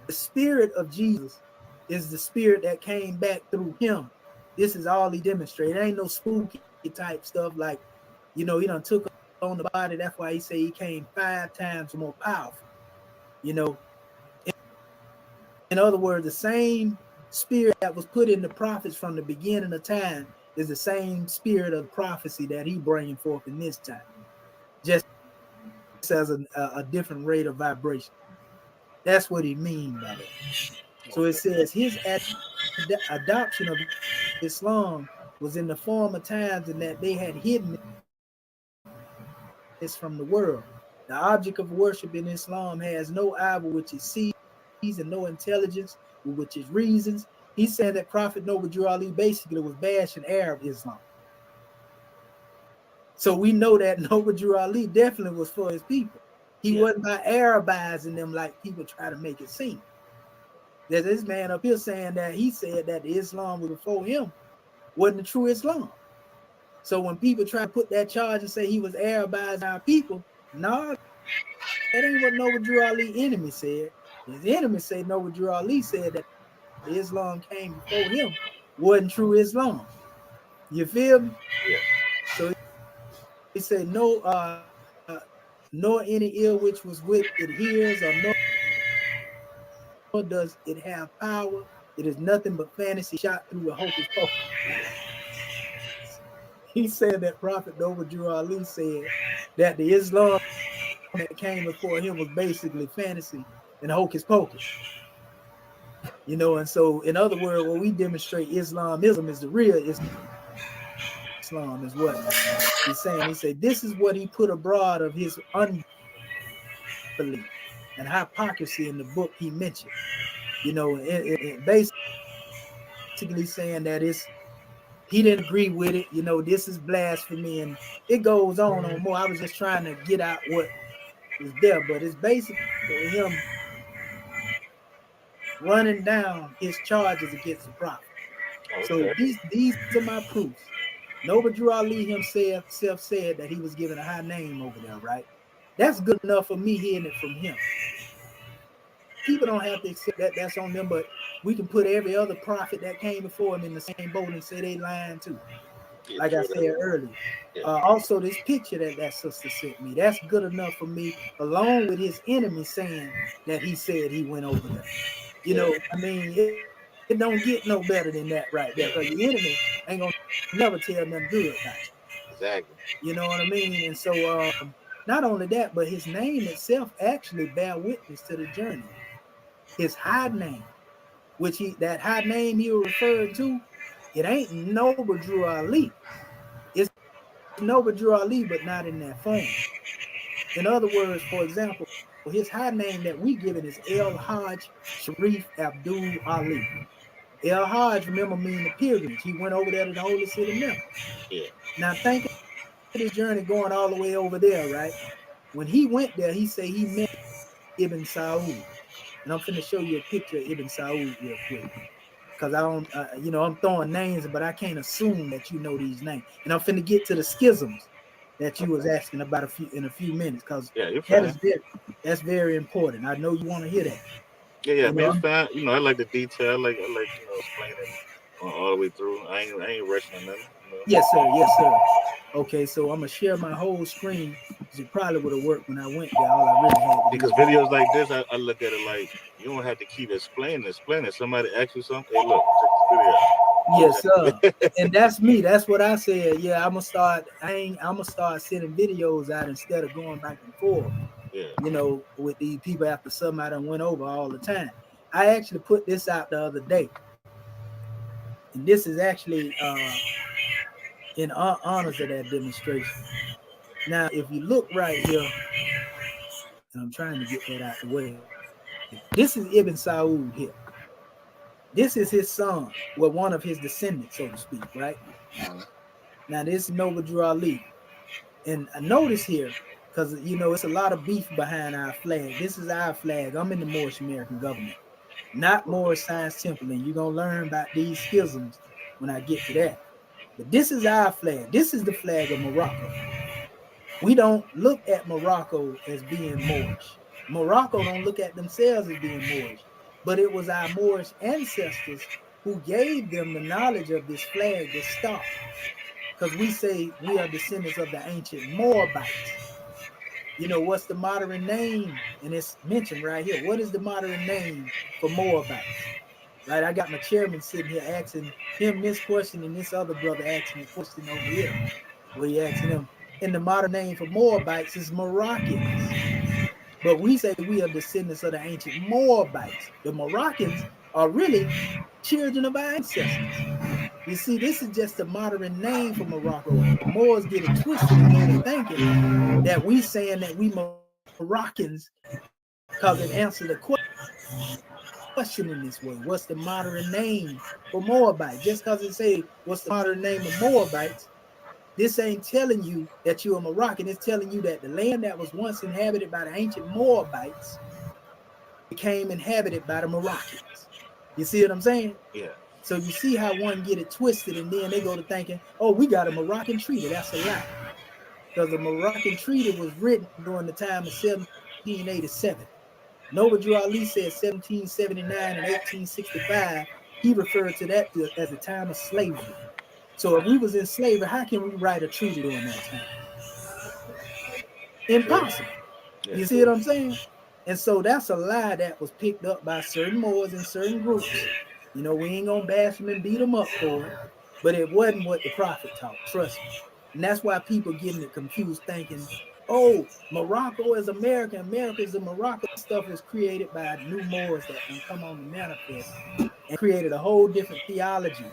spirit of Jesus is the spirit that came back through him. This is all he demonstrated. It ain't no spooky type stuff like, you know, he done took on the body. That's why he say he came 5 times more powerful. You know, in other words, the same spirit that was put in the prophets from the beginning of time is the same spirit of prophecy that he bringing forth in this time, just as a different rate of vibration. That's what he mean by that. So it says his adoption of Islam was in the former times, and that they had hidden this from the world. The object of worship in Islam has no eye which it sees, and no intelligence which it reasons. He said that Prophet Noble Drew Ali basically was bashing Arab Islam. So we know that Noble Drew Ali definitely was for his people. He wasn't by Arabizing them like people try to make it seem. There's this man up here saying that he said that the Islam was before him wasn't the true Islam. So when people try to put that charge and say he was Arabizing our people, no, that ain't what Noble Drew Ali enemy said. His enemy said Noble Drew Ali said that the Islam came before him wasn't true Islam. You feel me? Yeah. So he said nor any ill which was with it hears, or nor does it have power. It is nothing but fantasy shot through a hocus pocus. He said that Prophet Noble Drew Ali said that the Islam that came before him was basically fantasy and hocus pocus. You know, and so in other words, what we demonstrate Islamism is the real Islam is what he's saying. He said this is what he put abroad of his unbelief and hypocrisy in the book he mentioned. You know, it basically saying that he didn't agree with it. You know, this is blasphemy, and it goes on more. I was just trying to get out what was there, but it's basically him running down his charges against the prophet. So Okay. these are my proofs. Noble Drew Ali himself said that he was given a high name over there, right? That's good enough for me hearing it from him. People don't have to accept that that's on them, but we can put every other prophet that came before him in the same boat and say they lying too. Yeah, Like I true. said earlier. Yeah. Also, this picture that sister sent me, that's good enough for me, along with his enemy saying that he said he went over there. You know, I mean, it don't get no better than that right there, because your enemy ain't gonna never tell nothing good about you. Exactly. You know what I mean? And so not only that, but his name itself actually bear witness to the journey. His high name. which that high name he was referring to, it ain't Noble Drew Ali. It's Noble Drew Ali, but not in that form. In other words, for example, his high name that we given is El Hajj Sharif Abdul Ali. El Hajj, remember, mean the pilgrimage. He went over there to the holy city Mecca. Yeah. Now think of this journey going all the way over there, right? When he went there, he said he met Ibn Saud. And I'm finna show you a picture of Ibn Saud real quick. Because I don't, I'm throwing names, but I can't assume that you know these names. And I'm finna get to the schisms that you was asking about in a few minutes, because Yeah, you're that fine. is that's very important. I know you want to hear that. Yeah, I You mean know, it's fine. I like the detail. I like explaining all the way through. I ain't rushing on nothing. yes, sir. Yes, sir. Okay, so I'm gonna share my whole screen because it probably would have worked when I went there. All I really had to do Because was videos like this, I look at it like you don't have to keep explaining. Somebody asks you something, hey, look, check this video out. You know yes, what I'm sir. saying? And that's me. That's what I said. Yeah, I'm gonna start. I'm gonna start sending videos out instead of going back and forth. Yeah. With these people after something I done went over all the time. I actually put this out the other day, and this is actually in honors of that demonstration. Now, if you look right here, and I'm trying to get that out the way, this is Ibn Saud here. This is his son, well, one of his descendants, so to speak, right? Now, this is Noble Drew Ali. And I notice here, because, it's a lot of beef behind our flag. This is our flag. I'm in the Moorish American government, not Okay. Moorish Science Temple. And you're going to learn about these schisms when I get to that. But this is our flag. This is the flag of Morocco. We don't look at Morocco as being Moorish. Morocco don't look at themselves as being Moorish. But it was our Moorish ancestors who gave them the knowledge of this flag, this star. Because we say we are descendants of the ancient Moabites. What's the modern name? And it's mentioned right here. What is the modern name for Moabites? Right? I got my chairman sitting here asking him this question, and this other brother asking the question over here, where he asking him. And the modern name for Moabites is Moroccans. But we say we are descendants of the ancient Moabites. The Moroccans are really children of our ancestors. You see, this is just a modern name for Morocco. The Moors get it twisted and go to thinking that we saying that we Moroccans because it answered the question in this way. What's the modern name for Moabite? Just because it say what's the modern name of Moabites, this ain't telling you that you're a Moroccan. It's telling you that the land that was once inhabited by the ancient Moabites became inhabited by the Moroccans. You see what I'm saying? So you see Yeah. how one get it twisted, and then they go to thinking, oh, we got a Moroccan treaty. That's a lie. Because the Moroccan treaty was written during the time of 1787. Noble Drew Ali said 1779 and 1865. He referred to that as the time of slavery. So if we was in slavery, how can we write a treaty during that time? True. Impossible. Yeah. You see True. what I'm saying? And so that's a lie that was picked up by certain Moors and certain groups. We ain't gonna bash them and beat them up for it, but it wasn't what the prophet taught. Trust me. And that's why people getting it confused, thinking, "Oh, Morocco is America. America is the Morocco." Stuff is created by new Moors that done come on the manifest and created a whole different theology.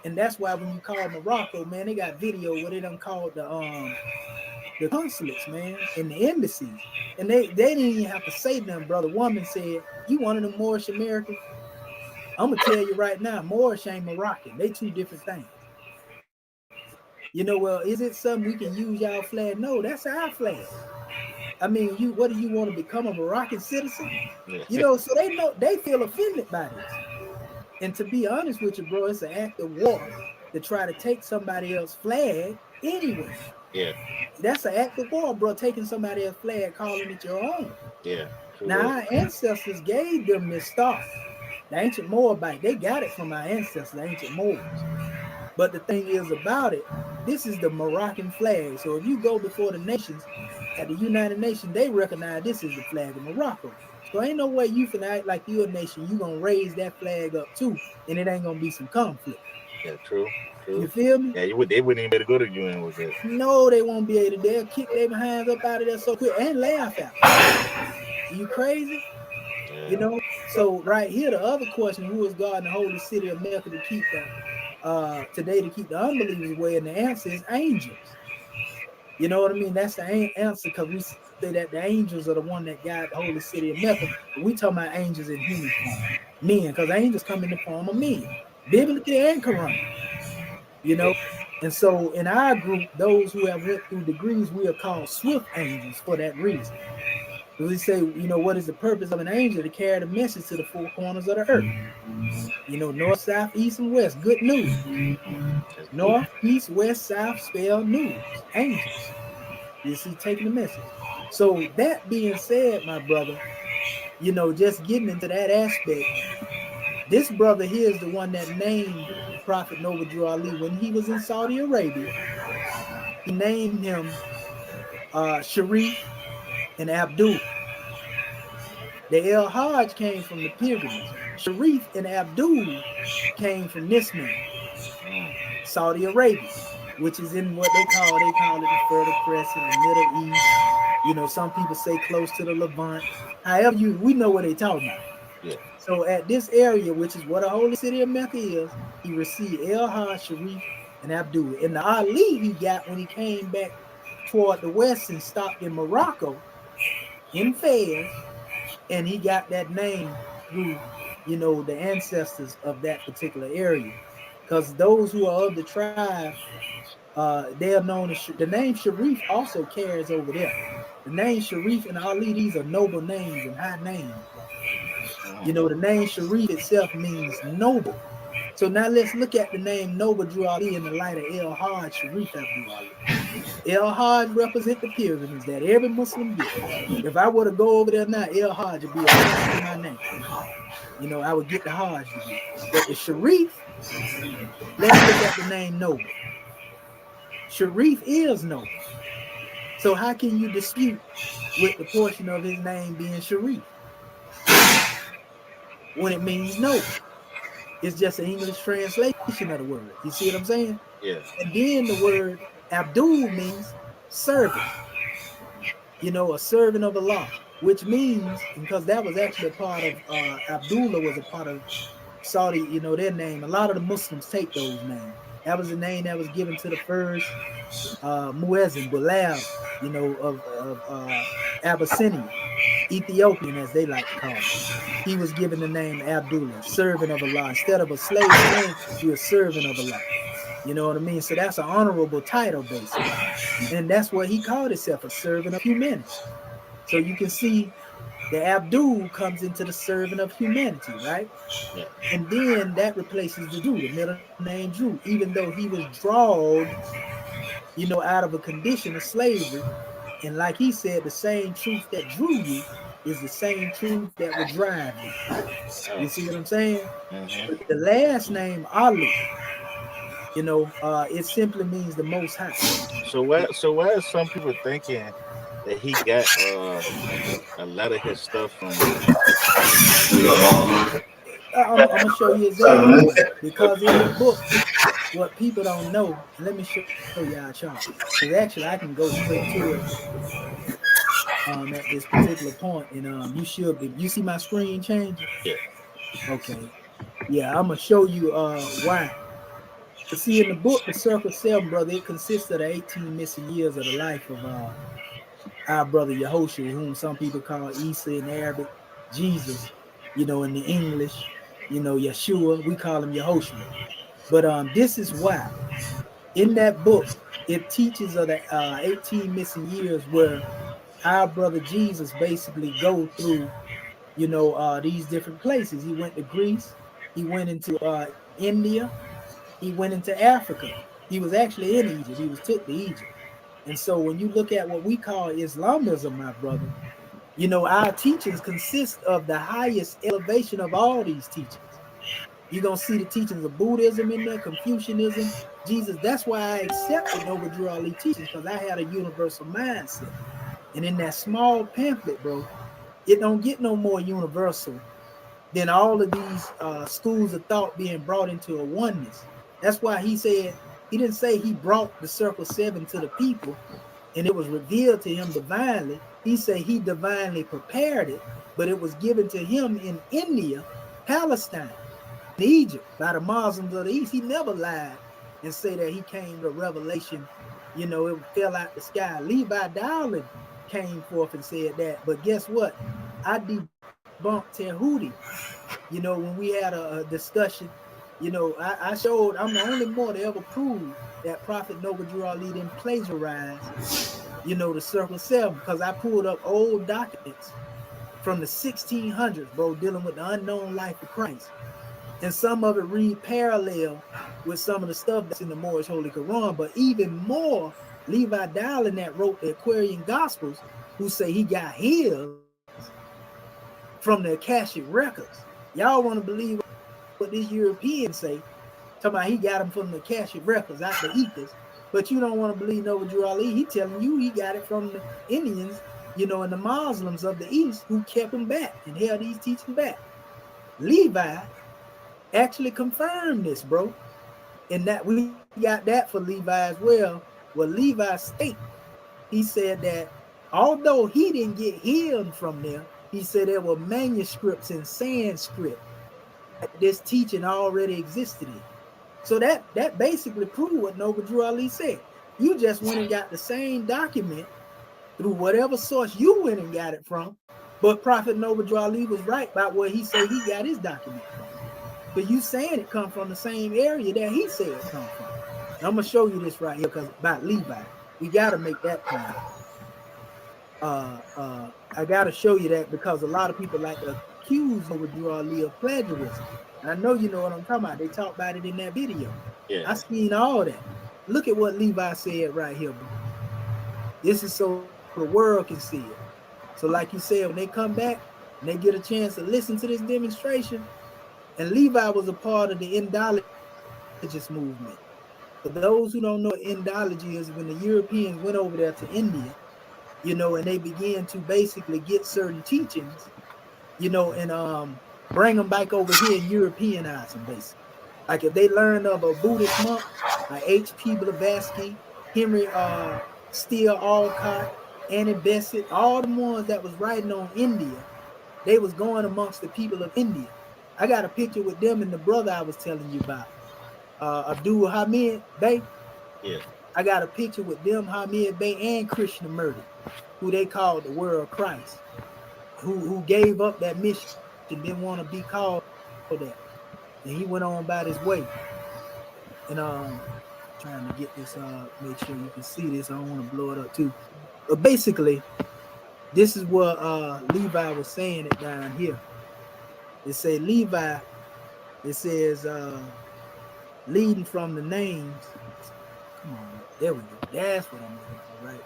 And that's why when you call Morocco, man, they got video where they done called the consulates, man, and the embassies. And they didn't even have to say nothing, brother. Woman said, "You one of the Moorish Americans?" I'm gonna tell you right now, Moorish ain't Moroccan. They two different things. Well, is it something we can use y'all flag? No, that's our flag. I mean, what do you want to become a Moroccan citizen? Yeah. So they feel offended by this. And to be honest with you, bro, it's an act of war to try to take somebody else's flag anyway. Yeah. That's an act of war, bro, taking somebody else's flag, calling it your own. Yeah. True Now, that. our ancestors gave them this star. The ancient Moabite, they got it from our ancestors, the ancient Moors. But the thing is about it, this is the Moroccan flag. So if you go before the nations at the United Nations, they recognize this is the flag of Morocco. So ain't no way you finna act like you're a nation. You gonna raise that flag up too, and it ain't gonna be some conflict. Yeah. True. You True. feel me? Yeah. They wouldn't even be able to go to the UN with that. No, they won't be able to. They'll kick their behinds up out of there so quick and laugh at them. Are you crazy? Yeah. So right here, the other question: who is God in the holy city of Mecca to keep the today to keep the unbelievers away? And the answer is angels. You know what I mean? That's the answer because we say that the angels are the one that guide the holy city of Mecca. But we talking about angels in human form, men, because angels come in the form of men, biblically and Quran. You know, and so in our group, those who have went through degrees, we are called swift angels for that reason. We say, you know, what is the purpose of an angel? To carry the message to the four corners of the earth. You know, north, south, east, and west. Good news. That's deep. North, east, west, south, spell news. Angels. You see, taking the message. So that being said, my brother, you know, just getting into that aspect, this brother here is the one that named Prophet Noble Drew Ali when he was in Saudi Arabia. He named him Sharif and Abdul. The El Hajj came from the pilgrimage. Sharif and Abdul came from this man, Mm. Saudi Arabia, which is in what they call it the Fertile Crescent, the Middle East. You know, some people say close to the Levant. However, we know what they talking about. Yeah. So at this area, which is what a holy city of Mecca is, he received El Hajj, Sharif, and Abdul. And the Ali he got when he came back toward the west and stopped in Morocco, in Fez, and he got that name through, you know, the ancestors of that particular area. Because those who are of the tribe, they are known as the name Sharif also carries over there. The name Sharif and Ali, these are noble names and high names, brother. You Mm. know, the name Sharif itself means noble. So now let's look at the name Noble Drew Ali in the light of El Hajj Sharif Abdul Ali. El Hajj represent the pilgrimage that every Muslim get. If I were to go over there now, El Hajj would be attached to my name. You know, I would get the Hajj degree. But the Sharif, let's look at the name Noble. Sharif is noble. So how can you dispute with the portion of his name being Sharif when it means noble? It's just an English translation of the word. You see what I'm saying? Yeah. And then the word Abdul means servant, you know, a servant of Allah, which means, because that was actually a part of, Abdullah was a part of Saudi, you know, their name. A lot of the Muslims take those names. That was the name that was given to the first Muezzin, Bilal, you know, of Abyssinia, Ethiopian, as they like to call it. He was given the name Abdullah, servant of Allah. Instead of a slave man, he was servant of Allah. You know what I mean? So that's an honorable title, basically. And that's what he called himself, a servant of humanity. So you can see the Abdul comes into the servant of humanity, right? Yeah. And then that replaces the Drew, the middle name Drew, even though he was drawed, you know, out of a condition of slavery. And like he said, the same truth that drew you is the same truth that will drive you. You Oh. see what I'm saying? Mm-hmm. But the last name, Ali, you know, it simply means the most high. So why is some people thinking that he got a lot of his stuff from I'm gonna show you exactly why. Because in the book, what people don't know, and let me show y'all a chart. Because actually, I can go straight to it at this particular point, and you should be. You see my screen changing? yeah. Okay. Yeah, I'm gonna show you why. But see, in the book, the Circle Seven, brother, it consists of the 18 missing years of the life of our brother Yehoshua, whom some people call Isa in Arabic, Jesus, you know, in the English, you know, Yeshua, we call him Yehoshua. But this is why. In that book, it teaches of the 18 missing years where our brother Jesus basically go through, you know, these different places. He went to Greece, he went into India, he went into Africa. He was actually in Egypt. He was took to Egypt. And so when you look at what we call Islamism, my brother, you know, our teachings consist of the highest elevation of all these teachings. You're going to see the teachings of Buddhism in there, Confucianism, Jesus. That's why I accepted Noble Drew Ali teachings, because I had a universal mindset. And in that small pamphlet, bro, it don't get no more universal than all of these schools of thought being brought into a oneness. That's why he said, he didn't say he brought the Circle Seven to the people and it was revealed to him divinely. He said he divinely prepared it but it was given to him in India, Palestine, Egypt by the Muslims of the East. He never lied and say that he came to revelation, it fell out the sky. Levi Dowling came forth and said that. But guess what? I debunked Tehudi, when we had a discussion. I showed I'm the only more to ever prove that Prophet Noble Drew Ali didn't plagiarize, the Circle 7, because I pulled up old documents from the 1600s, bro, dealing with the unknown life of Christ. And some of it read parallel with some of the stuff that's in the Moorish Holy Quran, but even more, Levi Dowling that wrote the Aquarian Gospels, who say he got his from the Akashic records. Y'all want to believe what these Europeans say, talking about he got them from the Akashic records out the ethers, but you don't want to believe Noble Drew Ali. He telling you he got it from the Indians, and the Muslims of the East who kept him back and held these teachings back. Levi actually confirmed this, bro. And that we got that for Levi as well. Well, Levi state, he said that although he didn't get him from there, he said there were manuscripts in Sanskrit that this teaching already existed in. So that basically proved what Noble Drew Ali said. You just went and got the same document through whatever source you went and got it from, but Prophet Noble Drew Ali was right about where he said he got his document from. But you saying it come from the same area that he said it come from. And I'm gonna show you this right here because about Levi, we gotta make that point. I gotta show you that because a lot of people like to accuse Noble Drew Ali of plagiarism. And I know you know what I'm talking about. They talked about it in that video. Yeah. I seen all that. Look at what Levi said right here, bro. This is so the world can see it. So like you said, when they come back and they get a chance to listen to this demonstration, and Levi was a part of the Indologist movement. For those who don't know what Indology is, when the Europeans went over there to India, and they began to basically get certain teachings, and bring them back over here and Europeanize them, basically. Like if they learned of a Buddhist monk, like H.P. Blavatsky, Henry Steele Alcott, Annie Besant, all the ones that was writing on India, they was going amongst the people of India. I got a picture with them and the brother I was telling you about, Abdul Hamid Bey. Yeah. I got a picture with them, Hamid Bey and Krishnamurti, who they called the World Christ, who gave up that mission, didn't want to be called that, and he went on about his way. And trying to get this, make sure you can see this. I don't want to blow it up too. But basically, this is what Levi was saying it down here. It say Levi, it says leading from the names. Come on, there we go. That's what I'm looking for right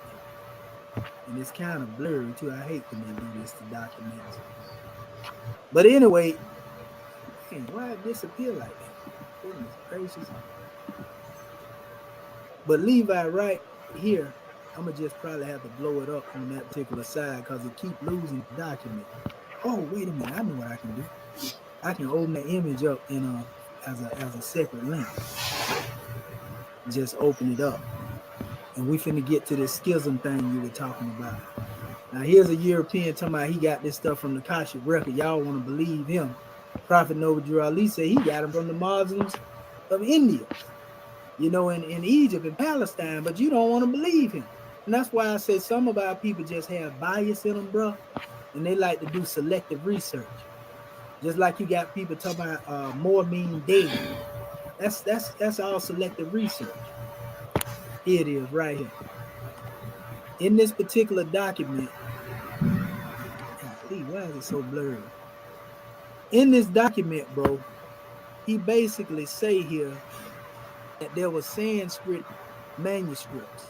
there. And it's kind of blurry too. I hate when they do this to documents. But anyway, man, why it disappear like that? Goodness gracious. But Levi right here, I'm gonna just probably have to blow it up on that particular side because it keep losing the document. Oh, wait a minute, I know what I can do. I can open the image up in as a separate link. Just open it up. And we finna get to this schism thing you were talking about. Now here's a European talking about he got this stuff from the Akashic record. Y'all want to believe him. Prophet Noble Drew Ali said he got them from the Muslims of India, in Egypt and Palestine, but you don't want to believe him. And that's why I say some of our people just have bias in them, bro, and they like to do selective research. Just like you got people talking about more mean dead. That's all selective research. Here it is right here. In this particular document, golly, why is it so blurry? In this document, bro, he basically say here that there was Sanskrit manuscripts.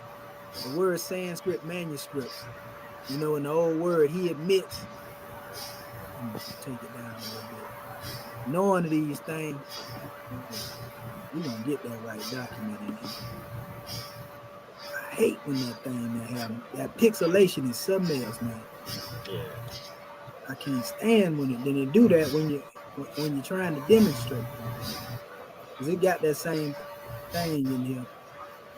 The word Sanskrit manuscripts, in the old word, he admits. I'm gonna take it down a little bit. Knowing these things, we're gonna get that right document in here. I hate when that thing that happens. That pixelation is something else, man. Yeah. I can't stand when they do that when you're trying to demonstrate. Cause it got that same thing in here.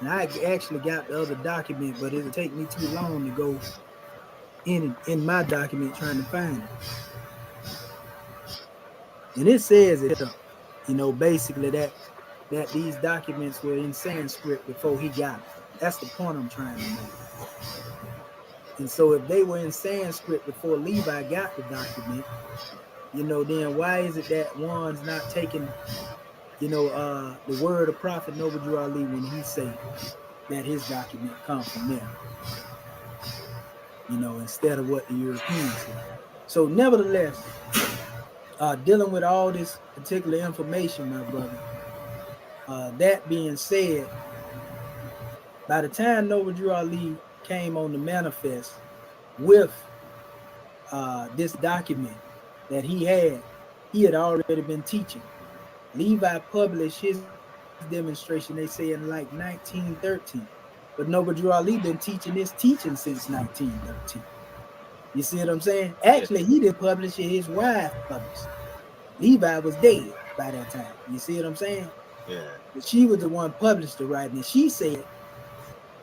And I actually got the other document, but it'll take me too long to go in my document trying to find it. And it says it up, basically that these documents were in Sanskrit before he got them. That's the point I'm trying to make. And so if they were in Sanskrit before Levi got the document, then why is it that one's not taking, the word of Prophet Noble Drew Ali when he say that his document come from there, instead of what the Europeans say. So nevertheless, dealing with all this particular information, my brother, that being said, by the time Noble Drew Ali came on the manifest with this document that he had already been teaching. Levi published his demonstration, they say, in like 1913. But Noble Drew Ali been teaching this teaching since 1913. You see what I'm saying? Yeah. Actually, he didn't publish it, his wife published. Levi was dead by that time. You see what I'm saying? Yeah. But she was the one published the writing. And she said,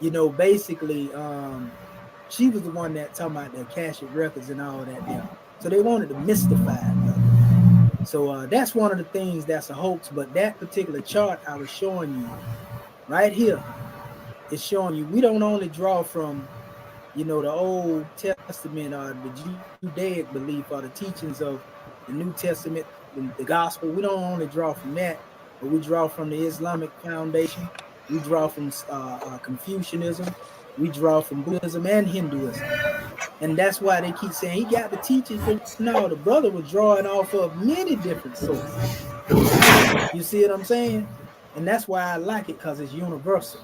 basically, she was the one that talking about the Akashic records and all that there. So they wanted to mystify it, brother. So that's one of the things that's a hoax. But that particular chart I was showing you right here is showing you we don't only draw from, the Old Testament or the Judaic belief or the teachings of the New Testament, the gospel. We don't only draw from that, but we draw from the Islamic foundation. We draw from Confucianism. We draw from Buddhism and Hinduism. And that's why they keep saying he got the teaching from. No, the brother was drawing off of many different sources. You see what I'm saying? And that's why I like it, because it's universal.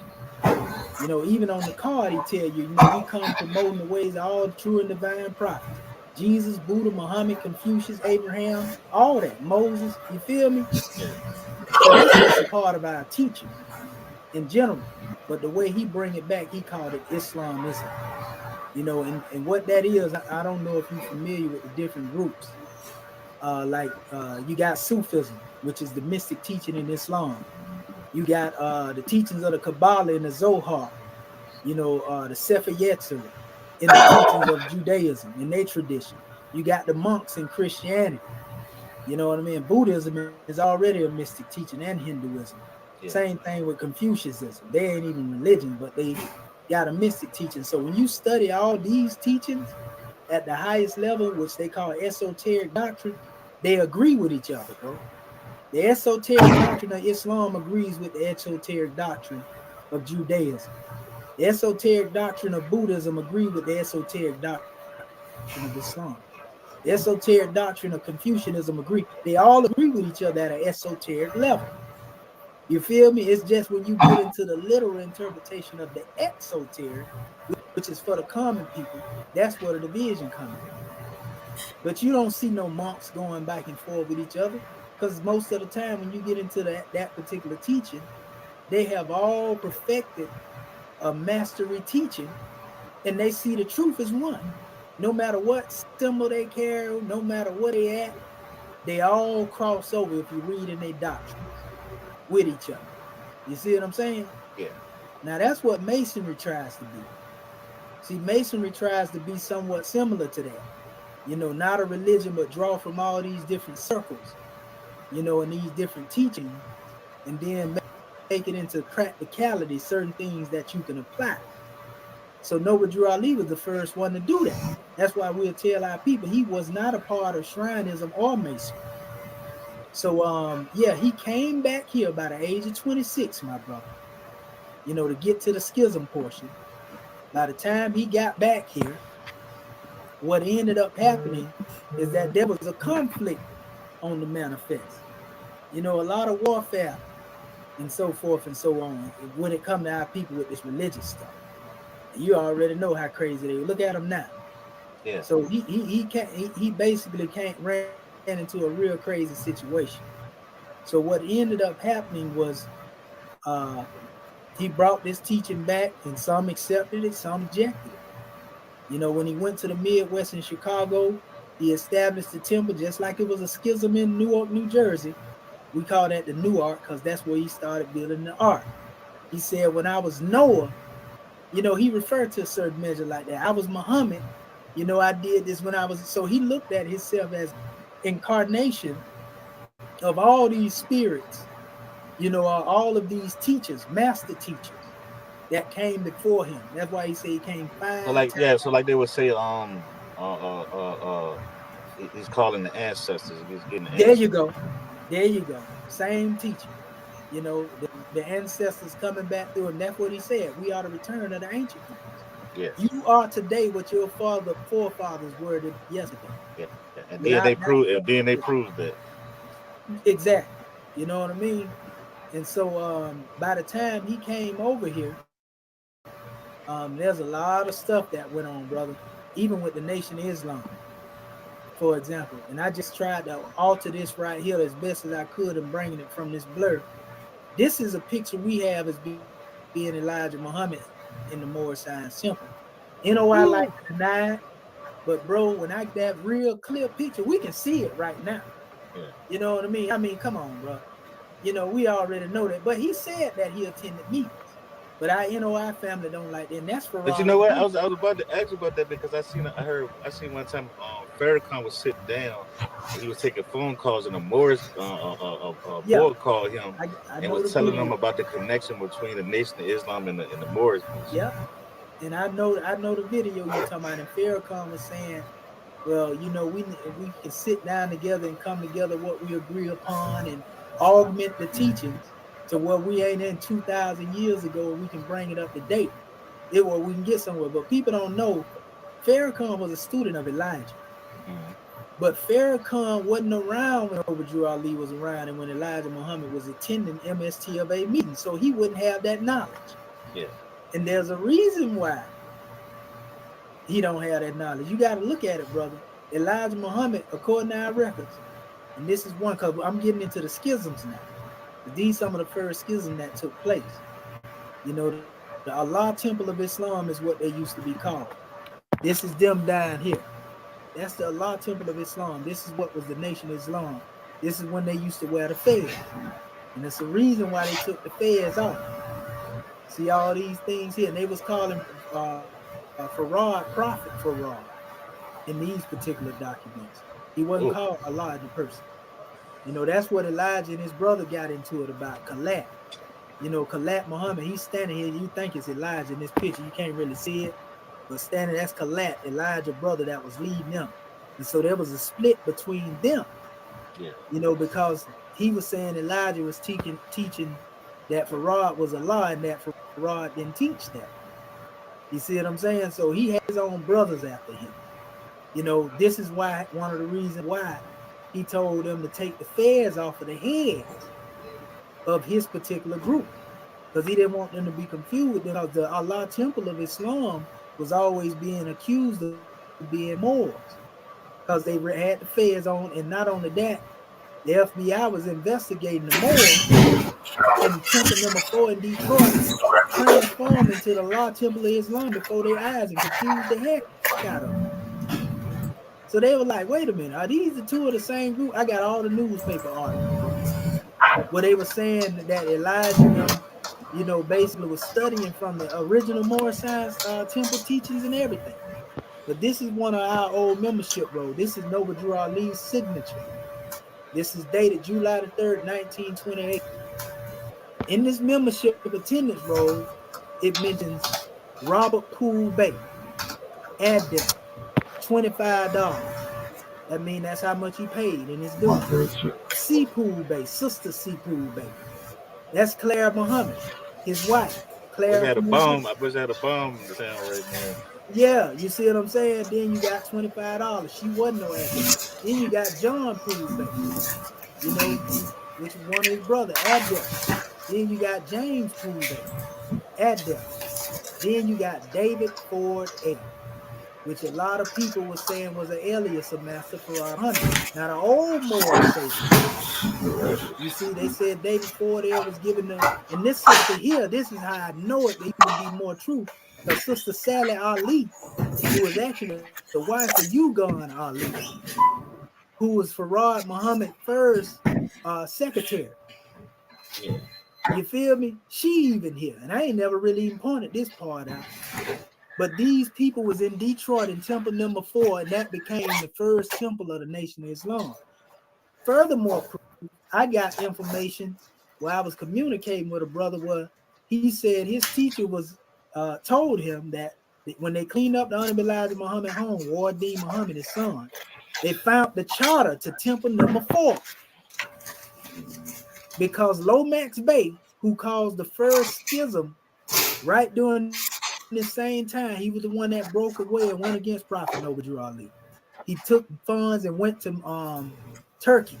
Even on the card, he tell you, we come promoting the ways of all the true and divine prophets. Jesus, Buddha, Muhammad, Confucius, Abraham, all that, Moses, you feel me? Yeah. So that's just a part of our teaching in general. But the way he bring it back, he called it Islamism. And what that is, I don't know if you're familiar with the different groups. You got Sufism, which is the mystic teaching in Islam. You got the teachings of the Kabbalah and the Zohar, the Sefer Yetzirah in the teachings of Judaism in their tradition. You got the monks in Christianity. You know what I mean? Buddhism is already a mystic teaching, and Hinduism. Yeah. Same thing with Confucianism. They ain't even religion, but they got a mystic teaching. So when you study all these teachings at the highest level, which they call esoteric doctrine, they agree with each other, bro. The esoteric doctrine of Islam agrees with the esoteric doctrine of Judaism. The esoteric doctrine of Buddhism agrees with the esoteric doctrine of Islam. The esoteric doctrine of Confucianism agree. They all agree with each other at an esoteric level. You feel me? It's just when you get into the literal interpretation of the exoteric, which is for the common people, that's where the division come in. But you don't see no monks going back and forth with each other, because most of the time when you get into that particular teaching, they have all perfected a mastery teaching, and they see the truth as one. No matter what symbol they carry, no matter where they at, they all cross over if you read in their doctrines with each other. You see what I'm saying? Yeah. Now that's what Masonry tries to be. See, Masonry tries to be somewhat similar to that. Not a religion, but draw from all these different circles, and these different teachings, and then make it into practicality, certain things that you can apply. So Noble Drew Ali was the first one to do that. That's why we'll tell our people he was not a part of Shrinism or Masonry. So yeah, he came back here by the age of 26, my brother, to get to the schism portion. By the time he got back here, what ended up happening is that there was a conflict on the manifest. A lot of warfare and so forth and so on when it comes to our people with this religious stuff. And you already know how crazy they look at them now. Yeah. So he basically can't ran into a real crazy situation. So what ended up happening was uh he brought this teaching back, and some accepted it, some rejected it. When he went to the Midwest in Chicago, he established the temple just like it was a schism in Newark, New Jersey. We call that the New Ark because that's where he started building the ark. He said, when I was Noah, he referred to a certain measure like that. I was Muhammad, You know, I did this when I was, so he looked at himself as incarnation of all these spirits, you know, all of these teachers, master teachers that came before him. That's why he said he came So 5 like times. yeah, so like they would say, he's calling the ancestors. He's getting the There you ancestors. go. There you go. Same teacher. You know, the ancestors coming back through him. That's what he said. We are the return of the ancient ones. Yes. You are today what your forefathers were yesterday. Yeah. Yeah. And Without doubt. then they proved that. Exactly. You know what I mean? And so by the time he came over here, there's a lot of stuff that went on, brother, even with the Nation of Islam, for example. And I just tried to alter this right here as best as I could and bringing it from this blur. This is a picture we have as being Elijah Muhammad in the Moorish Science Temple. NOI like to Woo. deny it, but bro, when I get that real clear picture, we can see it right now. Yeah. You know what I mean? I mean, come on, bro. You know, we already know that. But he said that he attended meetings. But our NOI family don't like that. And that's for But you Rod know what? Group. I was about to ask you about that because I seen one time Farrakhan was sitting down and he was taking phone calls and a Morris Yeah, boy called him I and know was the telling him video. about the connection between the Nation of Islam and the Moors. Yeah. And I know the video you talking about. And Farrakhan was saying, well, you know, we can sit down together and come together what we agree upon and augment the teachings to where we ain't in 2,000 years ago and we can bring it up to date. It where we can get somewhere. But people don't know Farrakhan was a student of Elijah. Mm-hmm. But Farrakhan wasn't around when Overdrew Ali was around and when Elijah Muhammad was attending MST of a meeting. So he wouldn't have that knowledge. Yeah. And there's a reason why he don't have that knowledge. You got to look at it, brother. Elijah Muhammad, according to our records, and this is one because I'm getting into the schisms now. These some of the first schisms that took place. You know, the Allah Temple of Islam is what they used to be called. This is them down here. That's the Allah Temple of Islam. This is what was the Nation of Islam. This is when they used to wear the fez. And it's the reason why they took the fez off. See all these things here. And they was calling Farad Prophet Farad in these particular documents. He wasn't Oh. called Allah in the person. You know, that's what Elijah and his brother got into it about Kalat. You know, Kalat Muhammad, he's standing here. You think it's Elijah in this picture. You can't really see it. But standing, that's Kalat, Elijah's brother that was leading them. And so there was a split between them, Yeah. you know, because he was saying Elijah was teaching that Farad was Allah and that Farad didn't teach that. You see what I'm saying? So he had his own brothers after him. You know, this is why one of the reasons why he told them to take the fez off of the heads of his particular group because he didn't want them to be confused with them because the Allah Temple of Islam was always being accused of being Moors because they had the feds on, and not only that, the FBI was investigating the Moors and Temple Number 4 in Detroit transformed into the Allah Temple of Islam before their eyes and confused the heck out of them. So they were like, wait a minute, are these the two of the same group? I got all the newspaper articles, bro, where they were saying that Elijah and them, you know, basically was studying from the original Moorish Science Temple teachings and everything. But this is one of our old membership roll. This is Nova Drew Ali's signature. This is dated July the 3rd, 1928. In this membership attendance roll, it mentions Robert Poole Bay, adept, $25. That means that's how much he paid in his dues. C Poole Bay, Sister C Poole Bay. That's Claire Muhammad, his wife, I wish Claire I had a Poole Bay. bomb. I wish I had a bomb in the town right now. Yeah, you see what I'm saying? Then you got $25. She wasn't no adept. Then you got John Poole Bay, you know, which was one of his brother, adept. Then you got James Poole Bay, adept. Then you got David Ford A, which a lot of people were saying was an alias of Master Farad Muhammad. Now the old Moors say this. You see, they said David Ford A was given the, and this sister here, this is how I know it to even be more true. Because Sister Sally Ali, who was actually the wife of Ugan Ali, who was Farad Muhammad's first secretary. Yeah. You feel me? She even here. And I ain't never really even pointed this part out. But these people was in Detroit in temple number 4, and that became the first temple of the Nation of Islam. Furthermore, I got information where I was communicating with a brother where he said his teacher was told him that when they cleaned up the Honorable Elijah Muhammad home, Ward D. Muhammad, his son, they found the charter to temple number 4. Because Lomax Bey, who caused the first schism right during the same time, he was the one that broke away and went against Prophet Noble Drew Ali. He took funds and went to Turkey.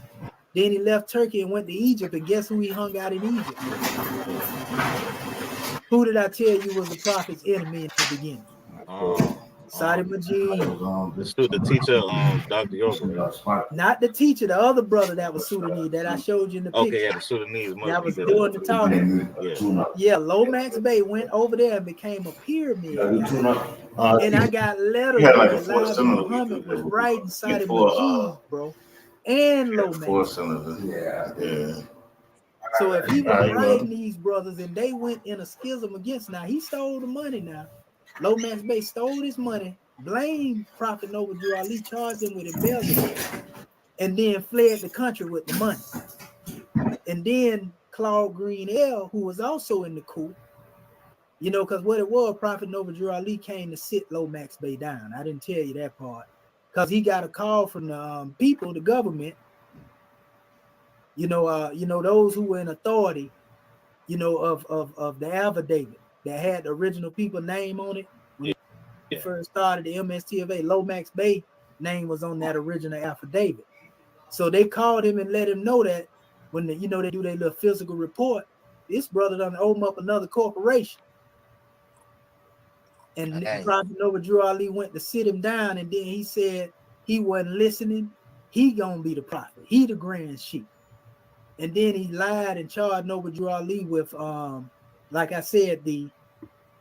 Then he left Turkey and went to Egypt, and guess who he hung out in Egypt with? Who did I tell you was the prophet's enemy in the beginning? Sadi Majid. The teacher, Dr. York, right? Not the teacher, the other brother that was Sudanese that I showed you in the picture. Okay, yeah, the Sudanese that was doing the talking. Yeah, Lomax Bey went over there and became a pyramid guy. And I got letters where Elijah Muhammad was writing Sadi Majid, bro, and Lomax. Yeah. So if he was writing these brothers and they went in a schism against, now he stole the money now. Lomax Bey stole his money, blamed Prophet Noble Drew Ali, charged him with embezzlement, and then fled the country with the money. And then Claude Green L, who was also in the coup, you know, because what it was, Prophet Noble Drew Ali came to sit Lomax Bey down. I didn't tell you that part. Because he got a call from the people, the government, you know, those who were in authority, you know, of the affidavit that had the original people name on it. When he first started the MSTFA, Lomax Bey name was on that original affidavit. So they called him and let him know that when they do their little physical report, this brother done opened up another corporation. And Prophet Noble Drew Ali went to sit him down, and then he said he wasn't listening. He gonna be the prophet. He the grand sheik. And then he lied and charged Noble Drew Ali with, like I said, the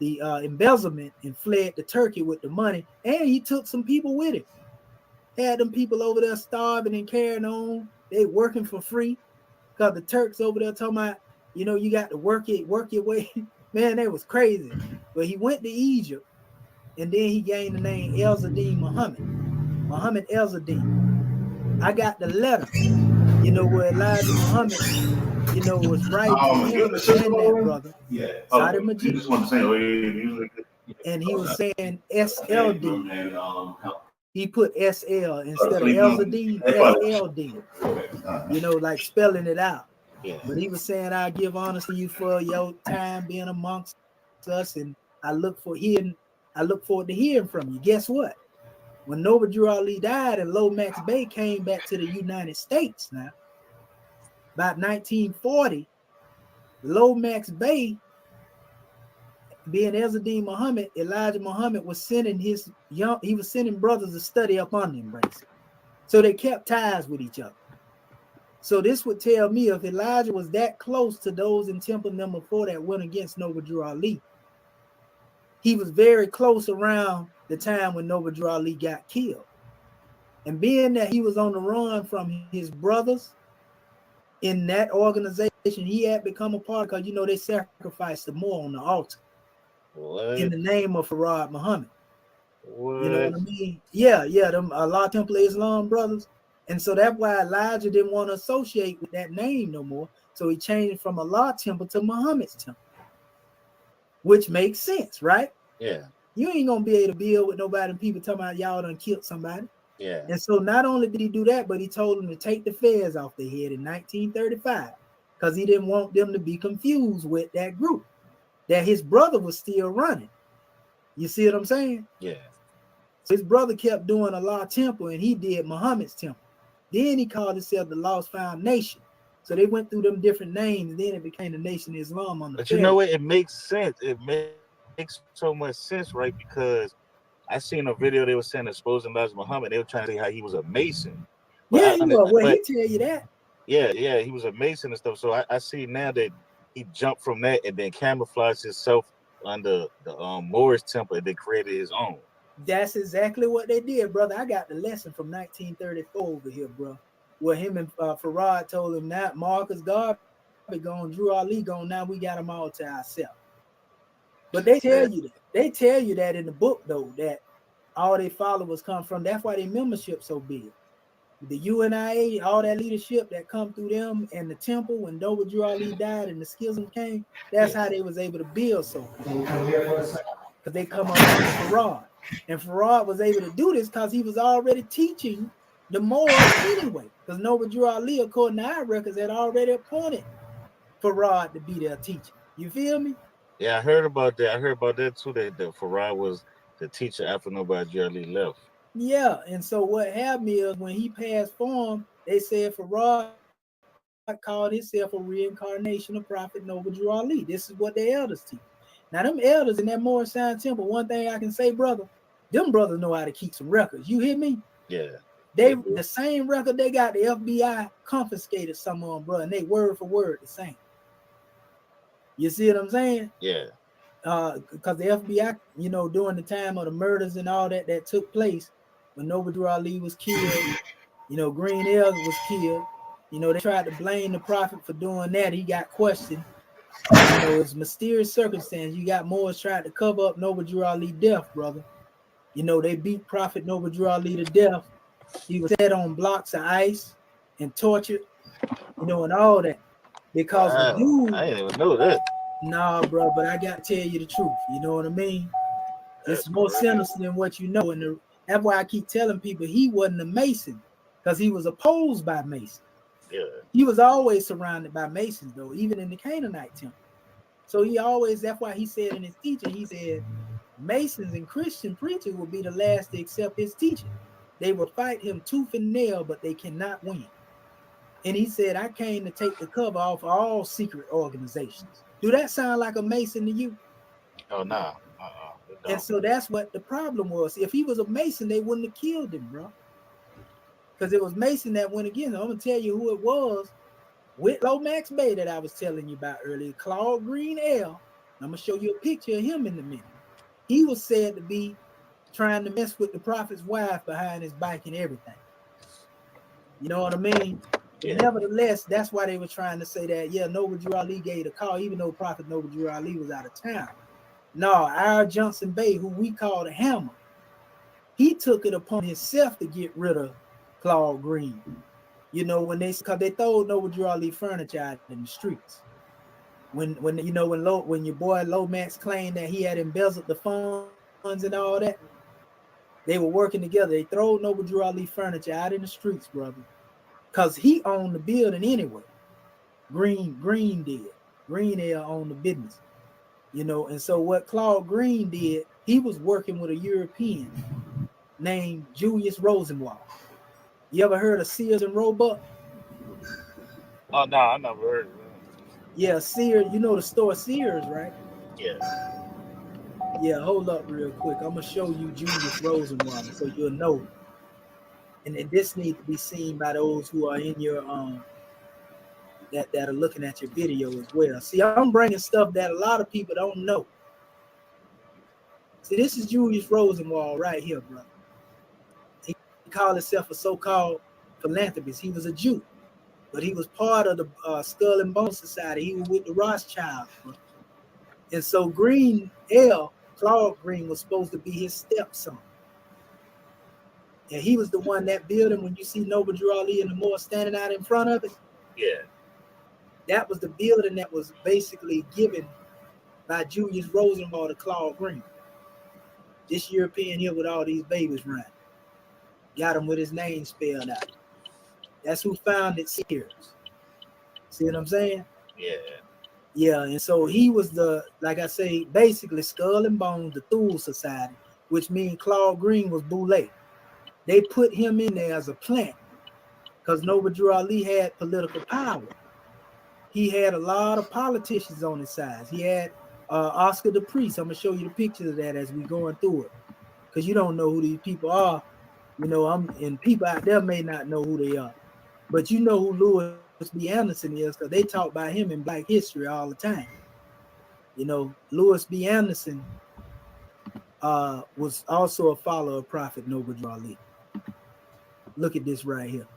embezzlement, and fled to Turkey with the money. And he took some people with him. Had them people over there starving and carrying on. They working for free because the Turks over there talking about, you know, you got to work your way. Man, that was crazy. But he went to Egypt, and then he gained the name Elzadin Muhammad Elzadin. I got the letter, you know, where Elijah Muhammad, you know, was writing to him and that brother. Yeah. Sadi You Majid. just want to say, and he was saying SLD. He put SL instead of Elzadin, SLD. You know, like spelling it out. Yeah. But he was saying, I give honor to you for your time being amongst us, and I look forward to hearing from you. Guess what? When Noble Drew Ali died and Lomax Bey came back to the United States now, about 1940, Lomax Bey, being Elzadin Muhammad, Elijah Muhammad was sending brothers to study up on him, basically. So they kept ties with each other. So this would tell me if Elijah was that close to those in Temple number 4 that went against Noble Drew Ali, he was very close around the time when Noble Drew Ali got killed. And being that he was on the run from his brothers in that organization, he had become a part, because, you know, they sacrificed the more on the altar. What? In the name of Farad Muhammad. What? You know what I mean? Yeah, them Allah Temple of Islam brothers. And so that's why Elijah didn't want to associate with that name no more. So he changed from Allah Temple to Muhammad's Temple, which makes sense, right? Yeah. You ain't gonna be able to build with nobody and people talking about y'all done killed somebody. Yeah. And so not only did he do that, but he told them to take the fez off their head in 1935, because he didn't want them to be confused with that group that his brother was still running. You see what I'm saying? Yeah. So his brother kept doing Allah Temple, and he did Muhammad's Temple. Then he called himself the Lost Found Nation. So they went through them different names, and then it became the Nation of Islam on the. But you know what? It makes sense. It makes so much sense, right? Because I seen a video they were saying exposing Elijah Muhammad. They were trying to say how he was a Mason. But he tell you that. Yeah, he was a Mason and stuff. So I see now that he jumped from that and then camouflaged himself under the Moorish temple and then created his own. That's exactly what they did, brother. I got the lesson from 1934 over here, bro. Where him and Farad told him that Marcus Garvey gone, Drew Ali gone, now we got them all to ourselves. But they tell Sad. you that. They tell you that in the book though, that all their followers come from. That's why their membership so big. The UNIA, all that leadership that come through them and the temple when Dover Drew Ali died and the schism came, that's Yeah. how they was able to build so good. Because they come up under Farad. And Farad was able to do this because he was already teaching the Moors anyway. Because Noble Drew Ali, according to our records, had already appointed Farad to be their teacher. You feel me? Yeah, I heard about that. I heard about that too. That Farad was the teacher after nobody Jerry left. Yeah. And so what happened is when he passed form, they said Farad called himself a reincarnation of Prophet Noble Drew Ali. This is what the elders teach. Now, them elders in that Moorish Science Temple, one thing I can say, brother, them brothers know how to keep some records. You hear me? Yeah. They the same record they got, the FBI confiscated some of them, bro, and they word for word the same. You see what I'm saying? Yeah. Because the FBI, during the time of the murders and all that took place, when Noble Drew Ali was killed, Green Ellis was killed. They tried to blame the prophet for doing that. He got questioned. It's mysterious circumstance. You got Moors trying to cover up Noble Drew Ali death, brother. They beat Prophet Noble Drew Ali to death. He was set on blocks of ice and tortured, and all that. Because the Wow. dude, I didn't even know that. nah, bro, but I got to tell you the truth. You know what I mean? It's That's more crazy. sinister than what you know. And that's why I keep telling people he wasn't a Mason because he was opposed by Masons. Yeah. He was always surrounded by Masons, though, even in the Canaanite temple. So that's why he said in his teaching, he said, Masons and Christian preachers will be the last to accept his teaching. They will fight him tooth and nail, but they cannot win. And he said, I came to take the cover off all secret organizations. Do that sound like a Mason to you? Oh nah. It And don't. so that's what the problem was. If he was a Mason, they wouldn't have killed him, bro. Because it was Mason that went against him. I'm going to tell you who it was. With Lomax Bay that I was telling you about earlier, Claude Green L. I'm going to show you a picture of him in a minute. He was said to be trying to mess with the prophet's wife behind his bike and everything. You know what I mean? But Yeah. nevertheless, that's why they were trying to say that, yeah, Noble Drew Ali gave the call, even though Prophet Noble Drew Ali was out of town. No, our Johnson Bay, who we call the Hammer, he took it upon himself to get rid of Claude Green. Because they throw Noble Drew Ali furniture out in the streets. When your boy Lomax claimed that he had embezzled the funds and all that, they were working together. They throw Noble Drew Ali furniture out in the streets, brother, because he owned the building anyway. Green did. Green Air owned the business, And so what Claude Green did, he was working with a European named Julius Rosenwald. You ever heard of Sears and Roebuck? Oh no, I never heard of that. Yeah, Sears. You know the store Sears, right? Yeah. Yeah, hold up real quick. I'm gonna show you Julius Rosenwald so you'll know. And this needs to be seen by those who are in your that are looking at your video as well. See, I'm bringing stuff that a lot of people don't know. See, this is Julius Rosenwald right here, brother. He called himself a so-called philanthropist. He was a Jew, but he was part of the Skull and Bone Society. He was with the Rothschilds, bro. And so Claude Green, was supposed to be his stepson. And he was the one, that building, when you see Noble Drew Ali and the Moor standing out in front of it, Yeah. that was the building that was basically given by Julius Rosenwald to Claude Green. This European here with all these babies running. Got him with his name spelled out. That's who founded Sears. See what I'm saying? Yeah. Yeah, and so he was like I say, basically Skull and Bones, the Thule Society, which means Claude Green was Boule. They put him in there as a plant because Noble Drew Ali had political power. He had a lot of politicians on his side. He had Oscar the Priest. I'm going to show you the pictures of that as we're going through it because you don't know who these people are. And people out there may not know who they are. But you know who Louis B. Anderson is because they talk about him in Black history all the time. Louis B. Anderson was also a follower of Prophet Noble Drew Ali. Look at this right here.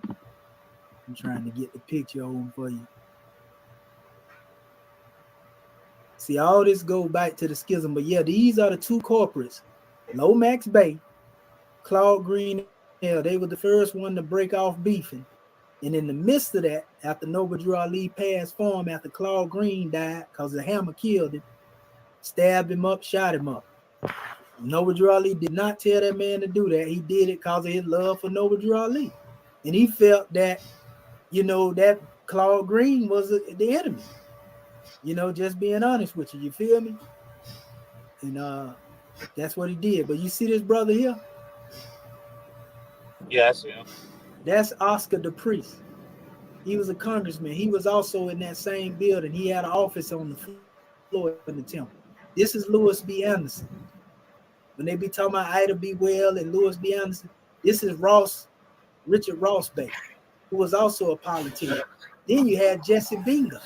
I'm trying to get the picture on for you. See, all this go back to the schism, but yeah, these are the two corporates, Lomax Bay, Claude Greenell. They were the first one to break off beefing. And in the midst of that, after Noble Drew Ali passed form, after Claude Green died, because the hammer killed him, stabbed him up, shot him up. Noble Drew Ali did not tell that man to do that. He did it because of his love for Noble Drew Ali. And he felt that, that Claude Green was the enemy. Just being honest with you. You feel me? And that's what he did. But you see this brother here? Yeah, I see him. That's Oscar the Priest. He was a congressman. He was also in that same building. He had an office on the floor in the temple. This is Louis B. Anderson. When they be talking about Ida B. Well and Louis B. Anderson, this is Richard Ross Bay, who was also a politician. Then you had Jesse Binga,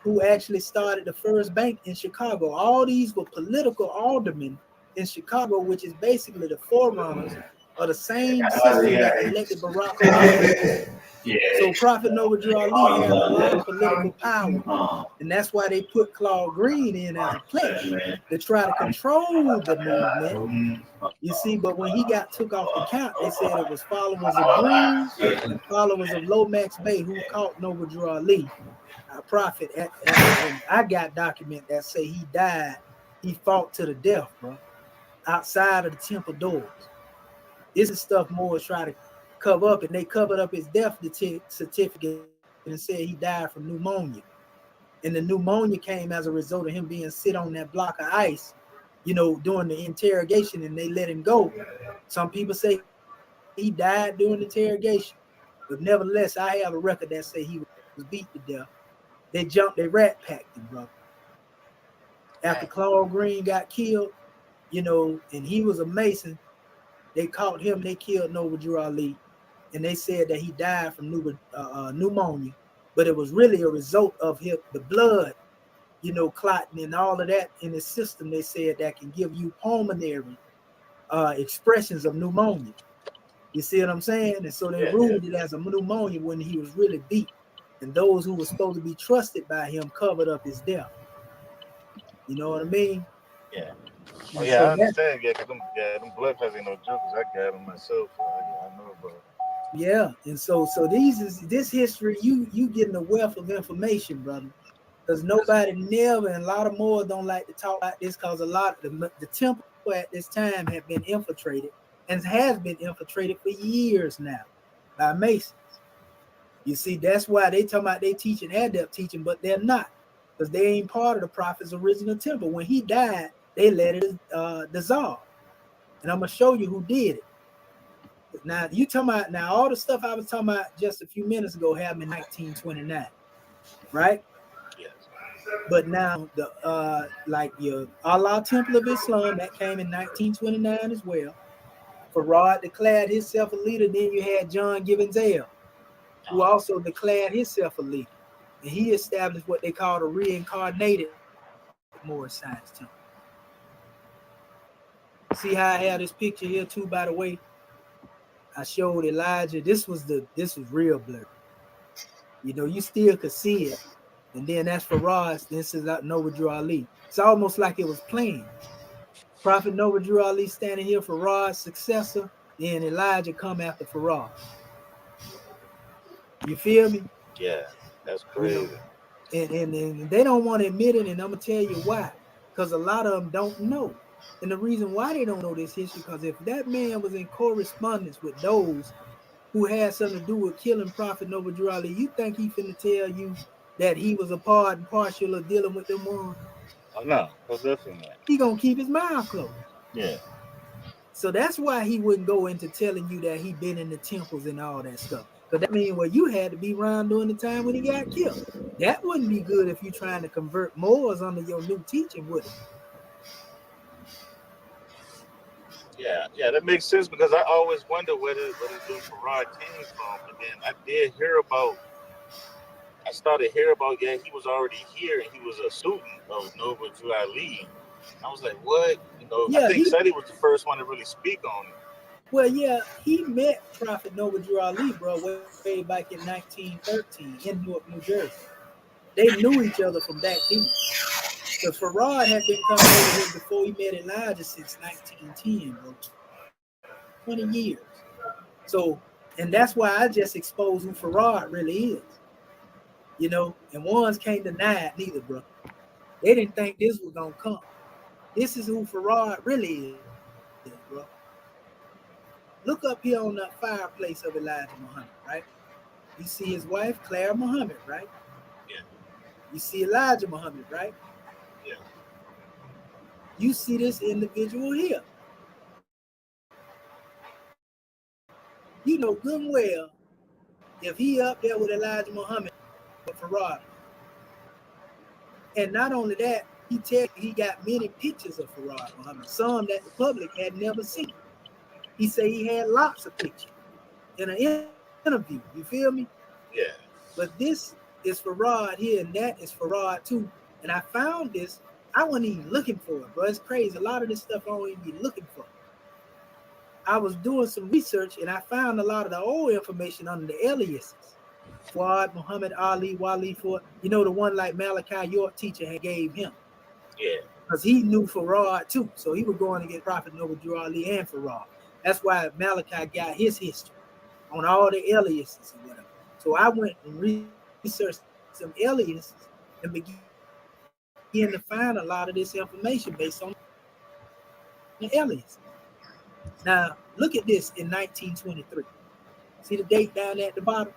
who actually started the first bank in Chicago. All these were political aldermen in Chicago, which is basically the forerunners of the same system that elected Barack Obama. So Prophet Noble Drew Ali had a lot of political power, and that's why they put Claude Green in as a pledge to try to control the movement. You see, but when he got took off the count, they said it was followers of Green and followers of Lomax Bay who caught Noble Drew Ali, a prophet. And I got document that say he died. He fought to the death, bro, outside of the temple doors. This is stuff Moors try to cover up, and they covered up his death certificate and said he died from pneumonia. And the pneumonia came as a result of him being sit on that block of ice, during the interrogation, and they let him go. Some people say he died during the interrogation, but nevertheless, I have a record that say he was beat to death. They rat packed him, brother. After Claude Green got killed, and he was a Mason, they caught him, they killed Noble Drew Ali, and they said that he died from pneumonia, but it was really a result of the blood, clotting and all of that in his system. They said that can give you pulmonary expressions of pneumonia. You see what I'm saying? And so they ruled it as a pneumonia when he was really beat. And those who were supposed to be trusted by him covered up his death. You know what I mean? Yeah. Oh, yeah, so I understand. Yeah, because them blood clots ain't no joke. I got them myself. So I know about it. Yeah, and so this history, you getting a wealth of information, brother. Because nobody never, and a lot of more don't like to talk about this, because a lot of the temple at this time have been infiltrated and has been infiltrated for years now by Masons. You see, that's why they talking about they teaching adept teaching, but they're not, because they ain't part of the prophet's original temple. When he died, they let it dissolve. And I'm gonna show you who did it. Now you talking about all the stuff I was talking about just a few minutes ago happened in 1929, right? Yes. But now the like your Allah Temple of Islam that came in 1929 as well. Farad declared himself a leader. Then you had John Gibbons Ale, who also declared himself a leader, and he established what they called a reincarnated Moorish Science Temple. See how I have this picture here too, by the way. I showed Elijah. This was real blurry. You still could see it. And then that's Farad. This is Noble Drew Ali. It's almost like it was planned. Prophet Noble Drew Ali standing here, Farad's successor. Then Elijah come after Farad. You feel me? Yeah, that's crazy. And they don't want to admit it, and I'm gonna tell you why. Because a lot of them don't know. And the reason why they don't know this history, because if that man was in correspondence with those who had something to do with killing Prophet Noble Drew Ali, you think he finna tell you that he was a part and partial of dealing with them ones? Oh no, that's definitely not. He gonna keep his mouth closed. Yeah. So that's why he wouldn't go into telling you that he been in the temples and all that stuff. But that means, well, you had to be around during the time when he got killed. That wouldn't be good if you're trying to convert Moors under your new teaching, would it? Yeah, that makes sense, because I always wonder where the dude Farad came from. But then I started hearing about, he was already here and he was a student of Noble Drew Ali. I was like, what? I think Seti was the first one to really speak on it. Well, yeah, he met Prophet Noble Drew Ali, bro, way back in 1913 in Newark, New Jersey. They knew each other from back then. Because Farad had been coming over here before he met Elijah since 1910, bro. 20 years. So, and that's why I just exposed who Farad really is. You know, and ones can't deny it neither, bro. They didn't think this was gonna come. This is who Farad really is, bro. Look up here on that fireplace of Elijah Muhammad, right? You see his wife, Claire Muhammad, right? Yeah. You see Elijah Muhammad, right? Yeah. You see this individual here. You know good and well if he up there with Elijah Muhammad or Farad. And not only that, he got many pictures of Farad Muhammad, some that the public had never seen. He said he had lots of pictures in an interview. You feel me? Yeah. But this is Farad here, and that is Farad too. And I found this. I wasn't even looking for it, bro. It's crazy. A lot of this stuff I don't even be looking for. I was doing some research, and I found a lot of the old information under the aliases. Fuad, Muhammad Ali, Wali Ford. You know, the one like Malachi York teacher had gave him. Yeah. Because he knew Farad too. So he was going to get Prophet Noble Drew Ali and Farad. That's why Malachi got his history on all the aliases or whatever. So I went and researched some aliases and began to find a lot of this information based on the aliases. Now, look at this in 1923. See the date down at the bottom?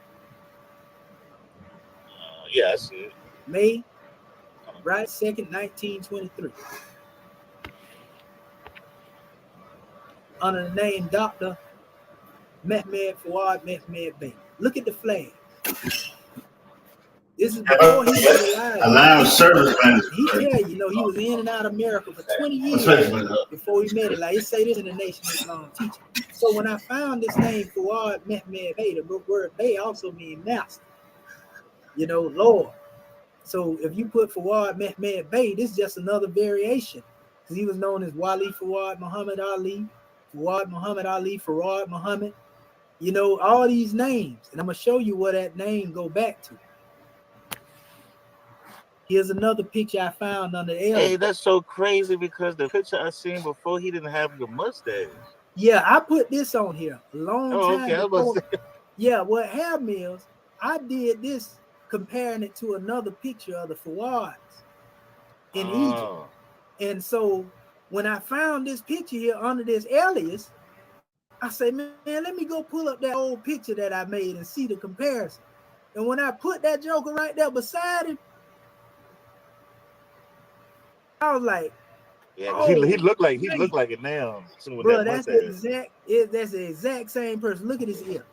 Yeah, I see it. May, right, 2nd, 1923. Under the name Dr. Mehmed Fuad Mehmed Bey. Look at the flag. This is before he was alive. Allowed service manager. He tell you, he was in and out of America for 20 years before he met it. Like it say this in the Nation Islam teaching. So when I found this name Fuad Mehmed Bey, the word Bey also means master. Lord. So if you put Fuad Mehmed Bey, this is just another variation. Because he was known as Wali Fuad Muhammad Ali, Fuad Muhammad Ali, Farad Muhammad. All these names. And I'm going to show you where that name go back to. Here's another picture I found under the Hey, that's so crazy because the picture I seen before, he didn't have the mustache. Yeah, I put this on here a long time before. Yeah, what happened is I did this comparing it to another picture of the Fawads in Egypt. And so when I found this picture here under this alias, I said, man, let me go pull up that old picture that I made and see the comparison. And when I put that joker right there beside him, I was like, yeah, he looked like it now. Bro, that's the exact same person. Look at his ear.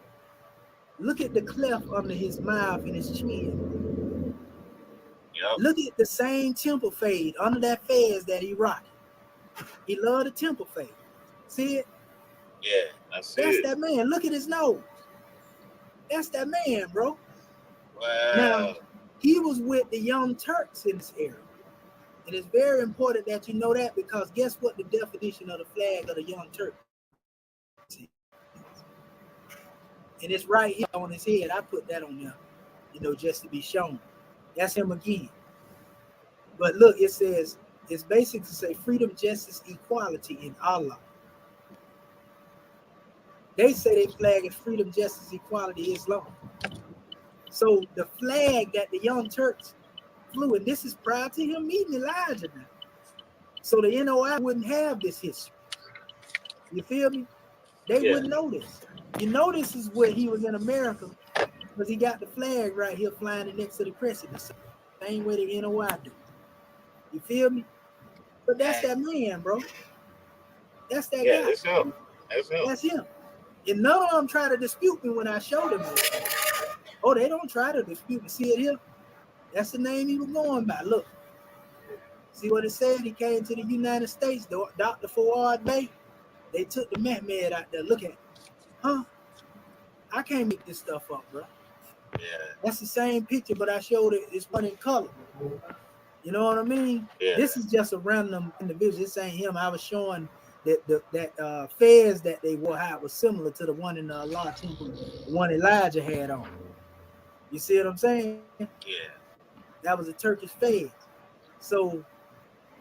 Look at the cleft under his mouth and his chin. Yep. Look at the same temple fade under that fez that he rocked. He loved the temple fade. See it? Yeah, I see That's it. that man. Look at his nose. That's that man, bro. Wow. Now, he was with the Young Turks in this area. And it's very important that you know that because guess what the definition of the flag of the Young Turks is? And it's right here on his head. I put that on there, just to be shown. That's him again. But look, it says, it's basically to say freedom, justice, equality in Allah. They say their flag is freedom, justice, equality, Islam. So the flag that the Young Turks flew, and this is prior to him meeting Elijah now. So the NOI wouldn't have this history. You feel me? They wouldn't know this. This is where he was in America because he got the flag right here flying next to the crescent. The same way the NOI do. You feel me? But that's that man, bro. That's that guy. That's him. That's him. And none of them try to dispute me when I showed them this. Oh, they don't try to dispute me. See it here? That's the name he was going by. Look. See what it said? He came to the United States, Dr. Fuad Bey. They took the Mehmed out there. Look at it. Huh? I can't make this stuff up, bro. Yeah. That's the same picture, but I showed it. It's one in color. You know what I mean? Yeah. This is just a random individual. This ain't him. I was showing that fez that they wore out was similar to the one in the Allah temple, the one Elijah had on. You see what I'm saying? Yeah. That was a Turkish fez. So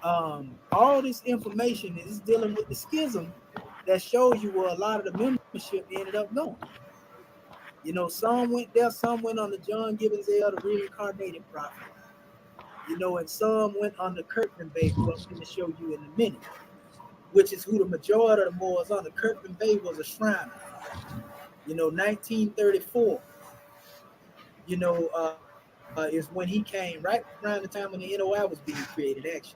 all this information is dealing with the schism that shows you where a lot of the membership ended up going. You know, some went there, some went on the John Gibbons L, the reincarnated prophet. You know, and some went on the Kirkman Bay, who I'm going to show you in a minute, which is who the majority of the Moors on. The Kirkman Bay was a shriner. You know, 1934, you know, is when he came right around the time when the NOI was being created, actually.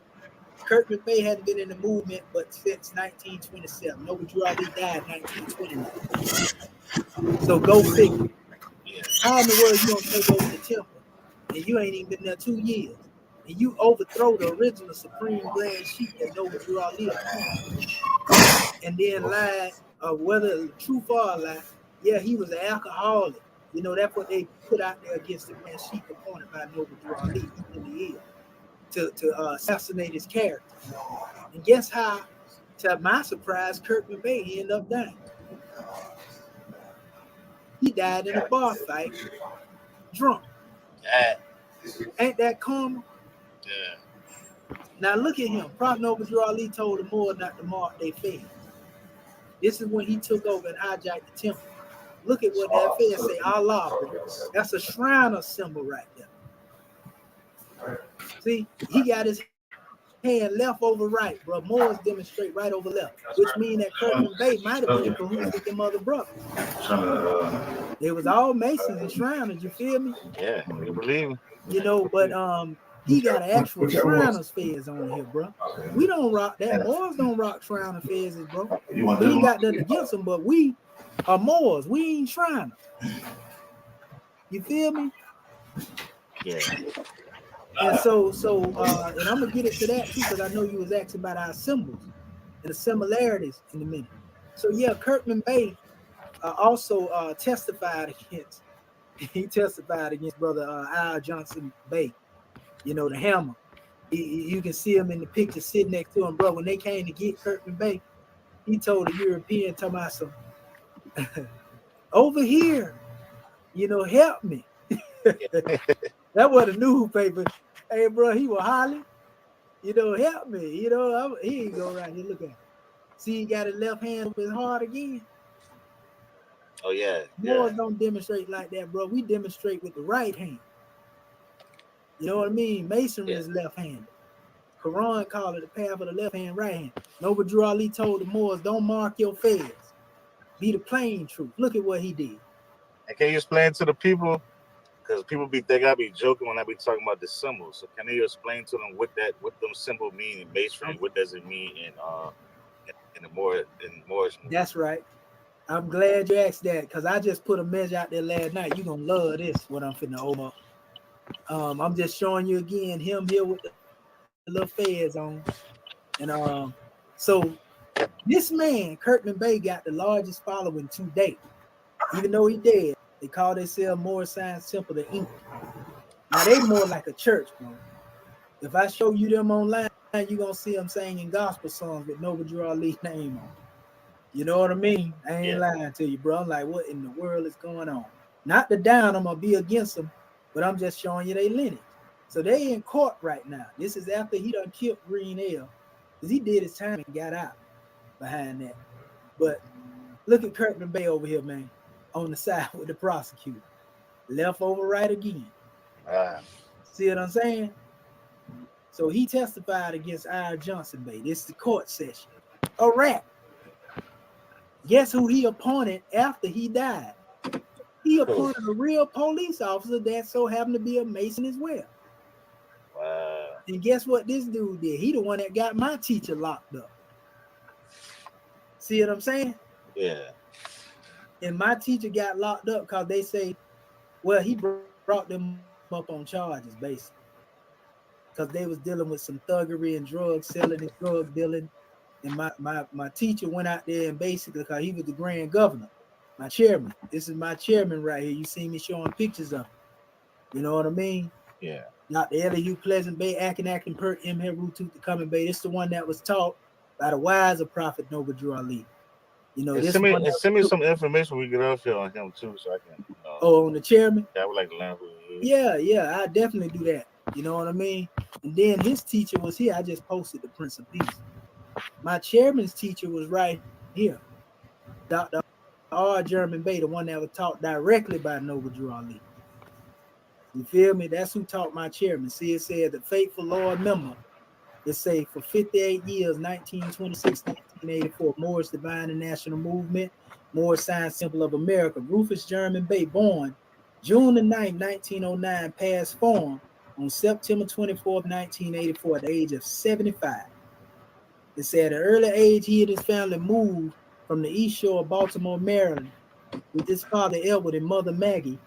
Kirkman Bay hadn't been in the movement but since 1927. Noble Drew Ali died in 1929. So go figure. How in the world you gonna take over the temple and you ain't even been there 2 years? And you overthrow the original Supreme Grand Sheik that Noble Drew Ali appointed. And then lied, whether truth or a lie, yeah, he was an alcoholic. You know, that's what they put out there against the Grand Sheik appointed by Noble Drew Ali. He really is. To assassinate his character. And guess how, to my surprise, Kirkman Bay ended up dying. He died in a bar fight, drunk. Ain't that karma? Yeah. Now look at him. Prophet Noble Drew Ali told the Moors not to mark their feds. This is when he took over and hijacked the temple. Look at what that fed say, Allah, bro. That's a Shriner symbol right there. See, he got his hand left over right, bro. Moors demonstrate right over left, which means that Kirkman Bay might have been in cahoots with them other brothers. It was all Masons and Shriners, you feel me? Yeah, we believe him. You know, but he got an actual Shriners fez on here, bro. We don't rock that. Moors don't rock Shriner fezes, bro. We ain't got nothing against them, but we are Moors. We ain't Shriners. You feel me? Yeah. And so, and I'm gonna get into that too, because I know you was asking about our symbols and the similarities in a minute. So yeah, Kirkman Bay also testified against. He testified against Brother Al Johnson Bay. You know, the hammer. You can see him in the picture sitting next to him, bro. When they came to get Kirkman Bay, he told the European, talking about some over here, you know, help me. That was a newspaper. Hey, bro, he was hollering, you know, help me. You know, he ain't go right here. Look at him. See, he got his left hand up his heart again. Oh, yeah. Moors don't demonstrate like that, bro. We demonstrate with the right hand. You know what I mean? Masonry is left-handed. Quran called it the path of the left hand, right hand. Noble Drew Ali told the Moors, don't mark your feds. Be the plain truth. Look at what he did. And can you explain to the people? Because people think I be joking when I be talking about the symbols. So can you explain to them what them symbols mean in masonry? What does it mean in the Moorish? That's right. I'm glad you asked that, because I just put a measure out there last night. You're gonna love this, what I'm finna open up. I'm just showing you again him here with the little feds on. And so this man, Kirkman Bay, got the largest following to date. Even though he dead, they call themselves Moorish Science Temple the Inc. Now they more like a church, bro. If I show you them online, you're gonna see them singing gospel songs with Noble Drew Ali's name on. You know what I mean? I ain't lying to you, bro. I'm like, what in the world is going on? Not to down them or be against them, but I'm just showing you their lineage. So they in court right now. This is after he done killed Green L, because he did his time and got out behind that. But look at Kirkman Bay over here, man, on the side with the prosecutor. Left over right again. See what I'm saying? So he testified against Al Johnson Bay. This is the court session. A rat. Guess who he appointed after he died? He appointed a real police officer that so happened to be a Mason as well. Wow. And guess what this dude did? He the one that got my teacher locked up. See what I'm saying? Yeah. And my teacher got locked up because they say, well, he brought them up on charges, basically. Because they was dealing with some thuggery and drug selling and drug dealing. And my teacher went out there and basically, because he was the grand governor, my chairman. This is my chairman right here. You see me showing pictures of him. You know what I mean? Yeah. Dr. Elihu Pleasant Bay, Acting Pert, M. Heru Tooth, the Coming Bay. This is the one that was taught by the wiser prophet Noble Drew Ali. You know, send me some information we get off here on him too, so I can. On the chairman? I would like to learn who he is. Yeah, I definitely do that. You know what I mean? And then his teacher was here. I just posted the Prince of Peace. My chairman's teacher was right here, Dr. R. German Bay, the one that was taught directly by Noble Drew Ali. You feel me? That's who taught my chairman. See, it said the faithful Lord member. It say for 58 years, 1926, 1984, Moorish Divine and National Movement, Moorish Science Temple of America. Rufus German Bay, born June the 9th, 1909, passed form on September 24th, 1984, at the age of 75. It said at an early age, he and his family moved from the east shore of Baltimore, Maryland, with his father Edward and mother Maggie,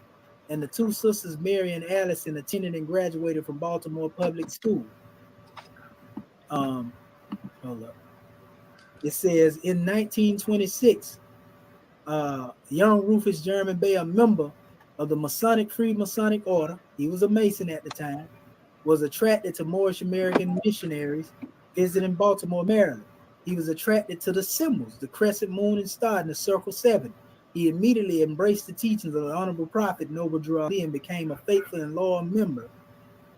and the two sisters Mary and Allison attended and graduated from Baltimore Public School. Hold up. It says in 1926, young Rufus German Bay, a member of the Masonic Freemasonic Order, he was a Mason at the time, was attracted to Moorish American missionaries visiting Baltimore, Maryland. He was attracted to the symbols, the crescent moon and star, and the circle 7. He immediately embraced the teachings of the Honorable Prophet Noble Drew Ali and became a faithful and loyal member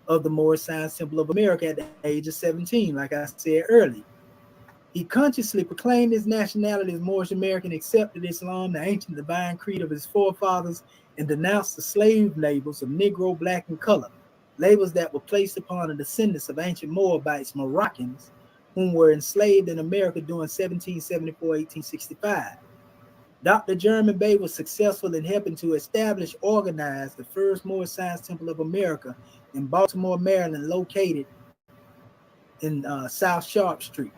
of the Moorish Science Temple of America at the age of 17, like I said earlier. He consciously proclaimed his nationality as Moorish American, accepted Islam, the ancient divine creed of his forefathers, and denounced the slave labels of Negro, black, and color, labels that were placed upon the descendants of ancient Moabites, Moroccans, whom were enslaved in America during 1774-1865. Dr. German Bay was successful in helping to establish, organize the first Moorish Science Temple of America in Baltimore, Maryland, located in South Sharp Street.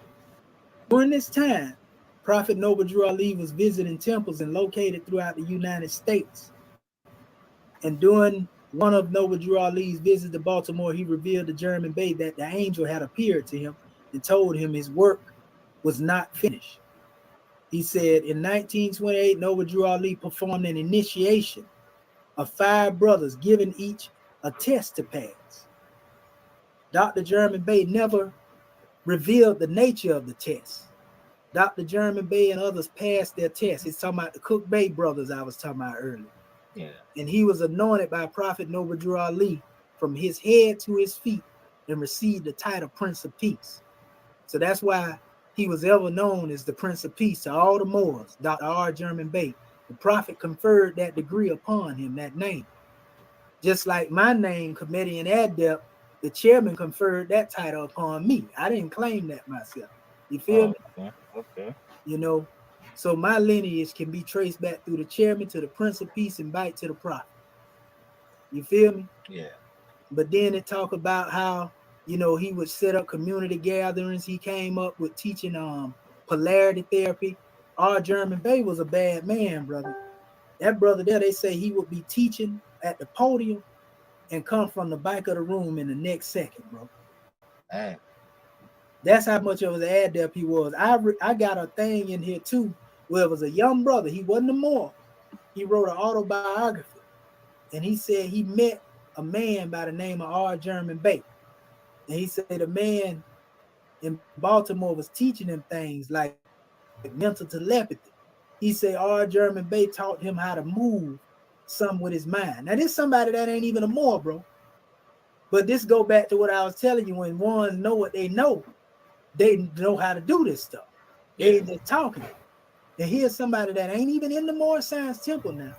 During this time, Prophet Noble Drew Ali was visiting temples and located throughout the United States. And during one of Noble Drew Ali's visits to Baltimore, he revealed to German Bay that the angel had appeared to him and told him his work was not finished. He said in 1928, Noble Drew Ali performed an initiation of 5 brothers, giving each a test to pass. Dr. German Bay never revealed the nature of the test. Dr. German Bay and others passed their tests. He's talking about the Cook Bay brothers I was talking about earlier. Yeah. And he was anointed by Prophet Noble Drew Ali from his head to his feet and received the title Prince of Peace. So that's why he was ever known as the Prince of Peace to all the Moors, Dr. R. German Bay. The Prophet conferred that degree upon him, that name. Just like my name, Kemetian Adept, the chairman conferred that title upon me. I didn't claim that myself. You feel me? Okay. You know, so my lineage can be traced back through the chairman to the Prince of Peace and back to the Prophet. You feel me? Yeah. But then it talk about how, you know, he would set up community gatherings. He came up with teaching polarity therapy. R. German Bay was a bad man, brother. That brother there, they say he would be teaching at the podium and come from the back of the room in the next second, bro. Man. That's how much of an adept he was. I got a thing in here too, where it was a young brother. He wasn't a Moor. He wrote an autobiography, and he said he met a man by the name of R. German Bay. And he said the man in Baltimore was teaching him things like mental telepathy. He said R. German Bay taught him how to move some with his mind. Now, this is somebody that ain't even a Moor, bro. But this go back to what I was telling you. When ones know what they know how to do this stuff. They ain't just talking. And here's somebody that ain't even in the Moorish Science Temple now.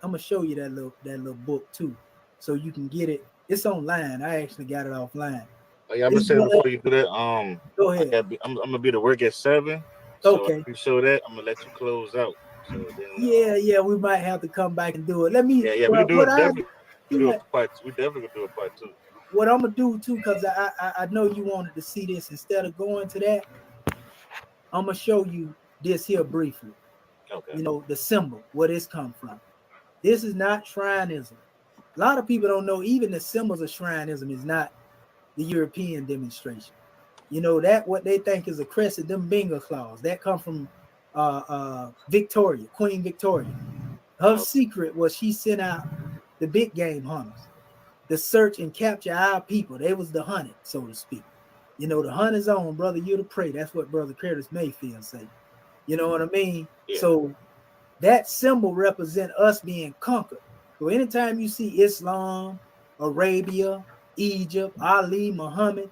I'm gonna show you that little book too, so you can get it. It's online. I actually got it offline. Oh, yeah, I'm gonna say before you do that. Go ahead. I'm gonna be to work at 7. So Okay. if you show that, I'm gonna let you close out. So then, yeah, we might have to come back and do it. Let me. Yeah, we can do it. Definitely do a part. We definitely gonna do a part 2. What I'm gonna do too, because I know you wanted to see this. Instead of going to that, I'm gonna show you this here briefly. Okay. You know, the symbol, where this come from. This is not Shrineism. A lot of people don't know even the symbols of Shrineism is not the European demonstration. You know, that what they think is a crescent, them Benga claws, that come from Victoria, Queen Victoria. Her secret was she sent out the big game hunters to search and capture our people. They was the hunted, so to speak. You know, the hunt is on, brother, you the prey. That's what Brother Curtis Mayfield say. You know what I mean? Yeah. So that symbol represent us being conquered. So anytime you see Islam, Arabia, Egypt, Ali, Muhammad.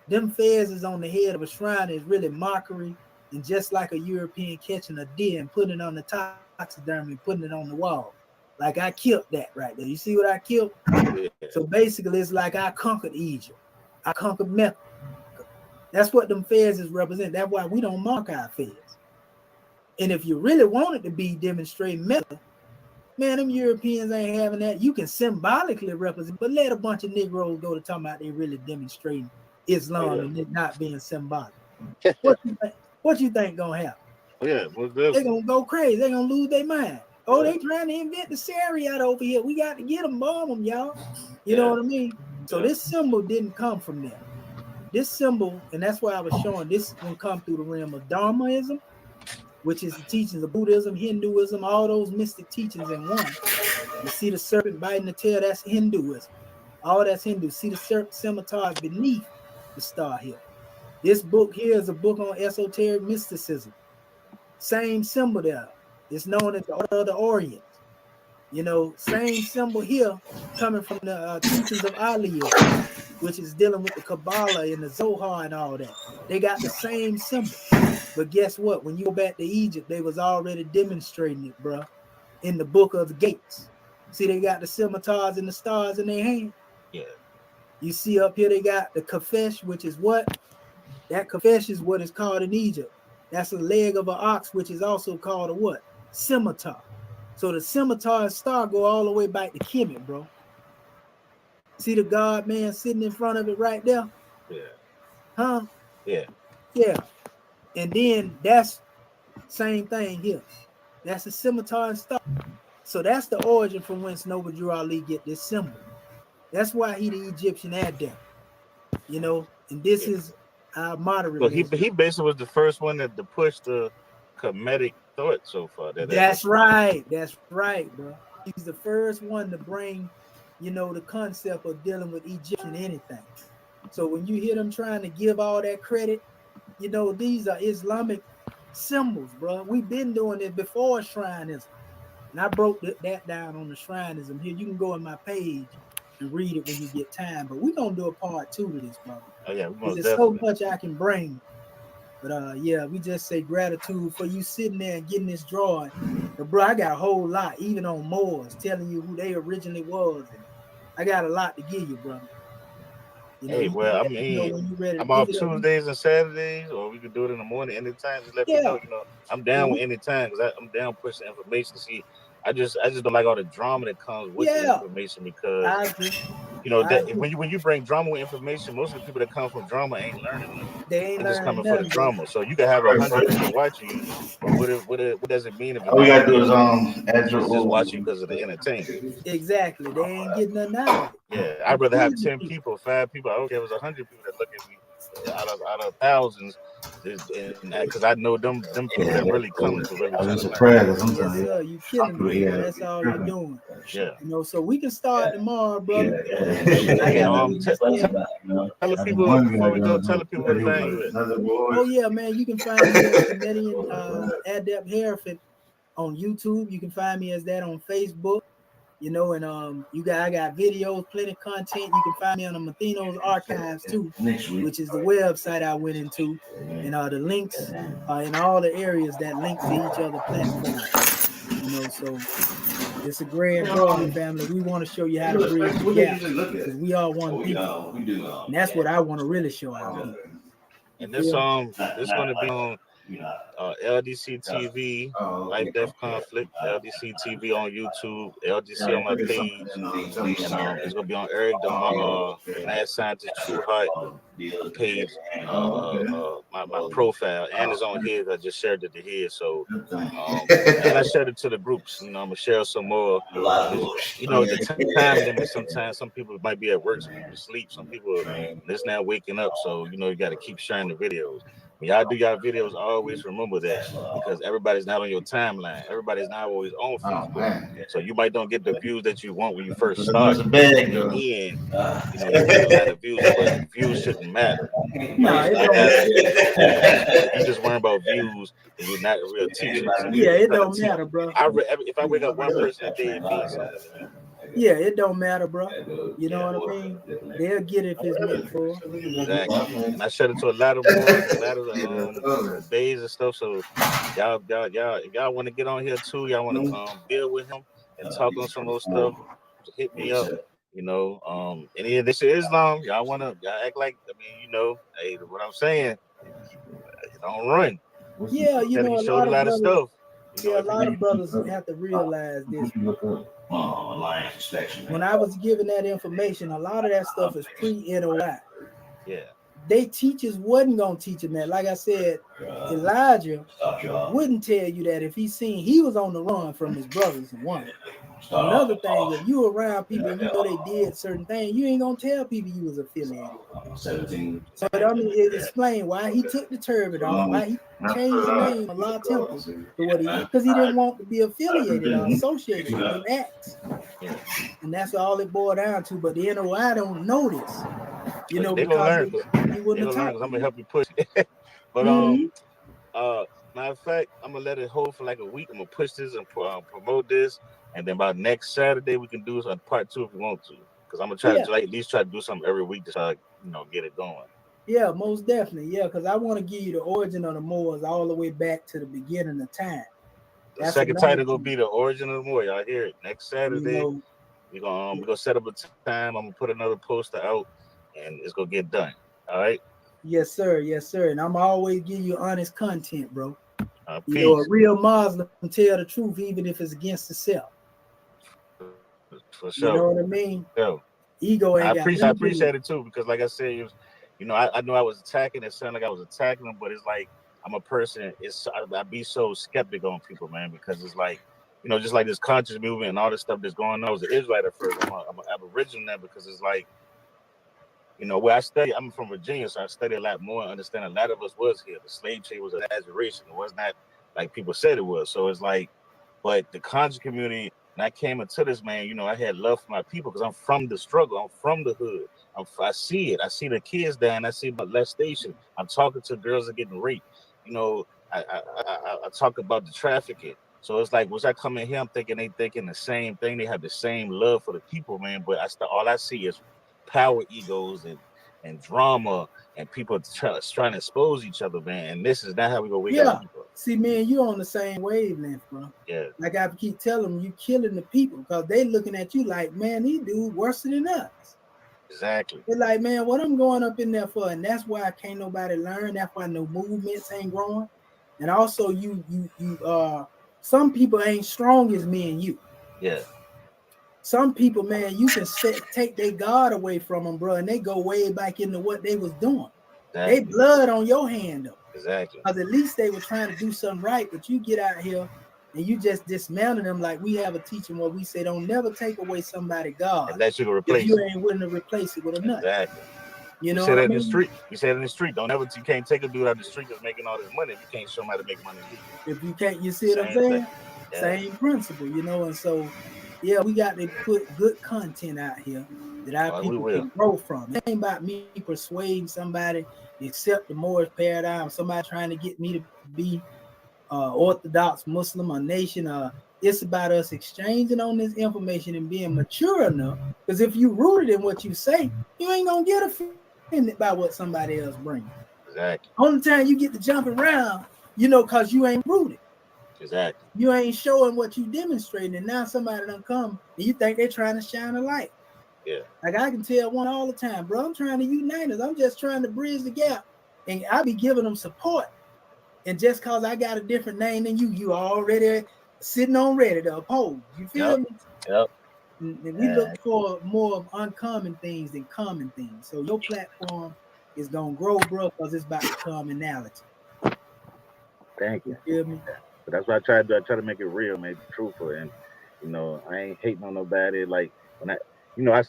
Them fez is on the head of a shrine is really mockery, and just like a European catching a deer and putting it on the taxidermy and putting it on the wall. Like I killed that right there. You see what I killed? Yeah. So basically, it's like I conquered Egypt. I conquered Mecca. That's what them fez is represent. That's why we don't mark our fez. And if you really wanted to be demonstrating Mecca, man, them Europeans ain't having that. You can symbolically represent, but let a bunch of Negroes go to talking about they really demonstrating Islam and it not being symbolic. What you think gonna happen? Yeah, They're gonna go crazy. They're gonna lose their mind. Oh, they trying to invent the Syrian over here. We got to get them, bomb them, y'all. You know what I mean? So this symbol didn't come from there. This symbol, and that's why I was showing this one come through the realm of Dharmaism, which is the teachings of Buddhism, Hinduism, all those mystic teachings in one. You see the serpent biting the tail, that's Hinduism. All that's Hindu. See the scimitar beneath the star here. This book here is a book on esoteric mysticism. Same symbol there. It's known as the Order of the Orient. You know, same symbol here coming from the teachings of Ali, which is dealing with the Kabbalah and the Zohar and all that. They got the same symbol. But guess what? When you go back to Egypt, they was already demonstrating it, bro, in the book of the gates. See, they got the scimitars and the stars in their hand. Yeah. You see up here, they got the kafesh, which is what? That kafesh is what is called in Egypt. That's a leg of an ox, which is also called a what? Scimitar. So the scimitar and star go all the way back to Kemet, bro. See the God man sitting in front of it right there? Yeah. Huh? Yeah. Yeah. And then that's same thing here. That's a scimitar and star. So that's the origin from whence Noble Drew Ali get this symbol. That's why he the Egyptian adept. You know, and this is our moderate. Well, he basically was the first one to push the Kemetic thought so far. That's right. That's right, bro. He's the first one to bring, you know, the concept of dealing with Egyptian anything. So when you hear them trying to give all that credit, you know, these are Islamic symbols, bro. We've been doing it before Shrineism. And I broke that down on the Shrineism here. You can go on my page and read it when you get time. But we're going to do a part 2 to this, brother. Oh, yeah. There's so much I can bring. But yeah, we just say gratitude for you sitting there and getting this drawing. But bro, I got a whole lot, even on Moors, telling you who they originally was. And I got a lot to give you, brother. You know, hey, well, I mean, I'm off Tuesdays and Saturdays, or we could do it in the morning anytime. Just let me know. You know, I'm down with any time because I'm down pushing information. See, I just don't like all the drama that comes with the information because you know that when you bring drama with information, most of the people that come from drama ain't learning nothing. They ain't just coming for the drama. So you can have 100 people watching you, but what does it mean if all we gotta do is just watch you because of the entertainment? Exactly. They ain't getting nothing out of it. Yeah, I'd rather have 10 people, 5 people. I don't care if it was 100 people that look at me out of thousands, because I know them people that really come to really. I'm surprised. You killing me. That's all you're doing. Yeah. You know, so we can start tomorrow, brother. Tell the people before we go. Tell the people what find you at. Oh yeah, man. You can find me as Kemetian Adept Hereford on YouTube. You can find me as that on Facebook. You know, and I got videos, plenty of content. You can find me on the Mathino's archives too, which is the website I went into, and the links in all the areas that link to each other platforms. You know, so it's a grand drawing, family. We want to show you how to bridge the gap because we all one people, and that's what I want to really show our people. And this going to be on LDC TV, Life Death Conflict, LDC TV on YouTube, LDC on my page, and it's gonna be on Eric the Mad Scientist True Heart page, my profile, and it's on here. I just shared it to here, so and I shared it to the groups. You know, I'm gonna share some more. You know, the time limit. Sometimes some people might be at work, some people sleep, some people just now waking up. So you know, you got to keep sharing the videos. When y'all do y'all videos, always remember that because everybody's not on your timeline. Everybody's not always on Facebook. So you might don't get the views that you want when you first start. And then, you know, you get a lot of views, but views shouldn't matter. You just worry about views and you're not a real teacher. Yeah, it don't matter, bro. If I wake up one person a day, it means something to me. Yeah, it don't matter, bro. You know what I mean? They'll get it if it's meant for. Exactly. And I showed it to a lot of Moors, a lot of the bays and stuff. So y'all want to get on here too. Y'all want to build with him and talk on some of those stuff. Hit me up. Any of this is Islam, y'all act like, I mean, hey, what I'm saying, don't run. Yeah, you know, He showed a lot of stuff. Yeah, a lot of brothers have to realize this. When I was given that information, a lot of that stuff is pre-NOI. Yeah. They teachers wasn't gonna teach him that. Like I said, Elijah wouldn't tell you that if he was on the run from his brothers and one. Another thing, if you around people and you know they did certain things, you ain't gonna tell people you was affiliated. So I mean, it explained why he took the turban off, why he changed the name of Allah Temple to what he did, because he didn't want to be affiliated or associated with them acts. And that's all it boiled down to. But the NOI don't know this. You know, they gonna learn. he wouldn't have taught. I'm gonna help you push it. But matter of fact, I'm gonna let it hold for like a week. I'm gonna push this and promote this, and then by next Saturday we can do a part 2 if we want to. Because I'm gonna try to at least try to do something every week to try to get it going. Yeah, most definitely. Yeah, because I want to give you the origin of the Moors all the way back to the beginning of time. The second title gonna be the origin of the Moor. Y'all hear it next Saturday. We're gonna set up a time. I'm gonna put another poster out, and it's gonna get done. All right. Yes, sir. Yes, sir. And I'm always give you honest content, bro. A real Muslim can tell the truth, even if it's against itself. For sure. You know what I mean? Yeah. Ego ain't I appreciate it too, because like I said, it was, I knew I was attacking. It sounded like I was attacking them, but it's like I'm a person. I be so skeptical on people, man, because it's like, just like this conscious movement and all this stuff that's going on. I was an Israelite at first. I'm an Aboriginal now, because it's like, where I study, I'm from Virginia, so I study a lot more and understand a lot of us was here. The slave trade was an exaggeration. It was not like people said it was. So it's like, but the conscious community, and I came into this, man, I had love for my people because I'm from the struggle. I'm from the hood. I see it. I see the kids dying. I see molestation. I'm talking to girls that are getting raped. I talk about the trafficking. So it's like, once I come in here, I'm thinking they thinking the same thing. They have the same love for the people, man. But all I see is power egos and drama and people trying to expose each other, man. And this is not how we go. See, man, you on the same wavelength, bro. Yeah. Like I keep telling them, you killing the people because they looking at you like, man, these dudes worse than us. Exactly. They're like, man, what I'm going up in there for? And that's why can't nobody learn. That's why no movements ain't growing. And also, some people ain't strong as me and you. Yeah. Some people, man, you can take their God away from them, bro, and they go way back into what they was doing. Exactly. They blood on your hand, though. Exactly. Because at least they were trying to do something right, but you get out here and you just dismantle them like we have a teaching where we say don't never take away somebody's God. Unless you can replace it. You ain't willing to replace it with a nut. Exactly. You know said that in the street. You said in the street. You can't take a dude out the street that's making all this money if you can't show him how to make money. If you can't, you see what I'm saying? Yeah. Same principle, and so yeah, we got to put good content out here that our people can grow from. It ain't about me persuading somebody to accept the Moorish paradigm, somebody trying to get me to be Orthodox Muslim or nation. It's about us exchanging on this information and being mature enough. Because if you rooted in what you say, you ain't gonna get offended by what somebody else brings. Exactly. Only time you get to jump around, because you ain't rooted. Exactly. You ain't showing what you demonstrating, and now somebody done come and you think they're trying to shine a light. Yeah. Like I can tell one all the time, bro, I'm trying to unite us. I'm just trying to bridge the gap. And I be giving them support. And just cause I got a different name than you already sitting on ready to oppose. You feel me? Yep. And we look for more of uncommon things than common things. So your platform is gonna grow, bro, because it's about commonality. Thank you. You feel me? But that's what I try to do. I try to make it real, make it truthful, and I ain't hating on nobody. Like when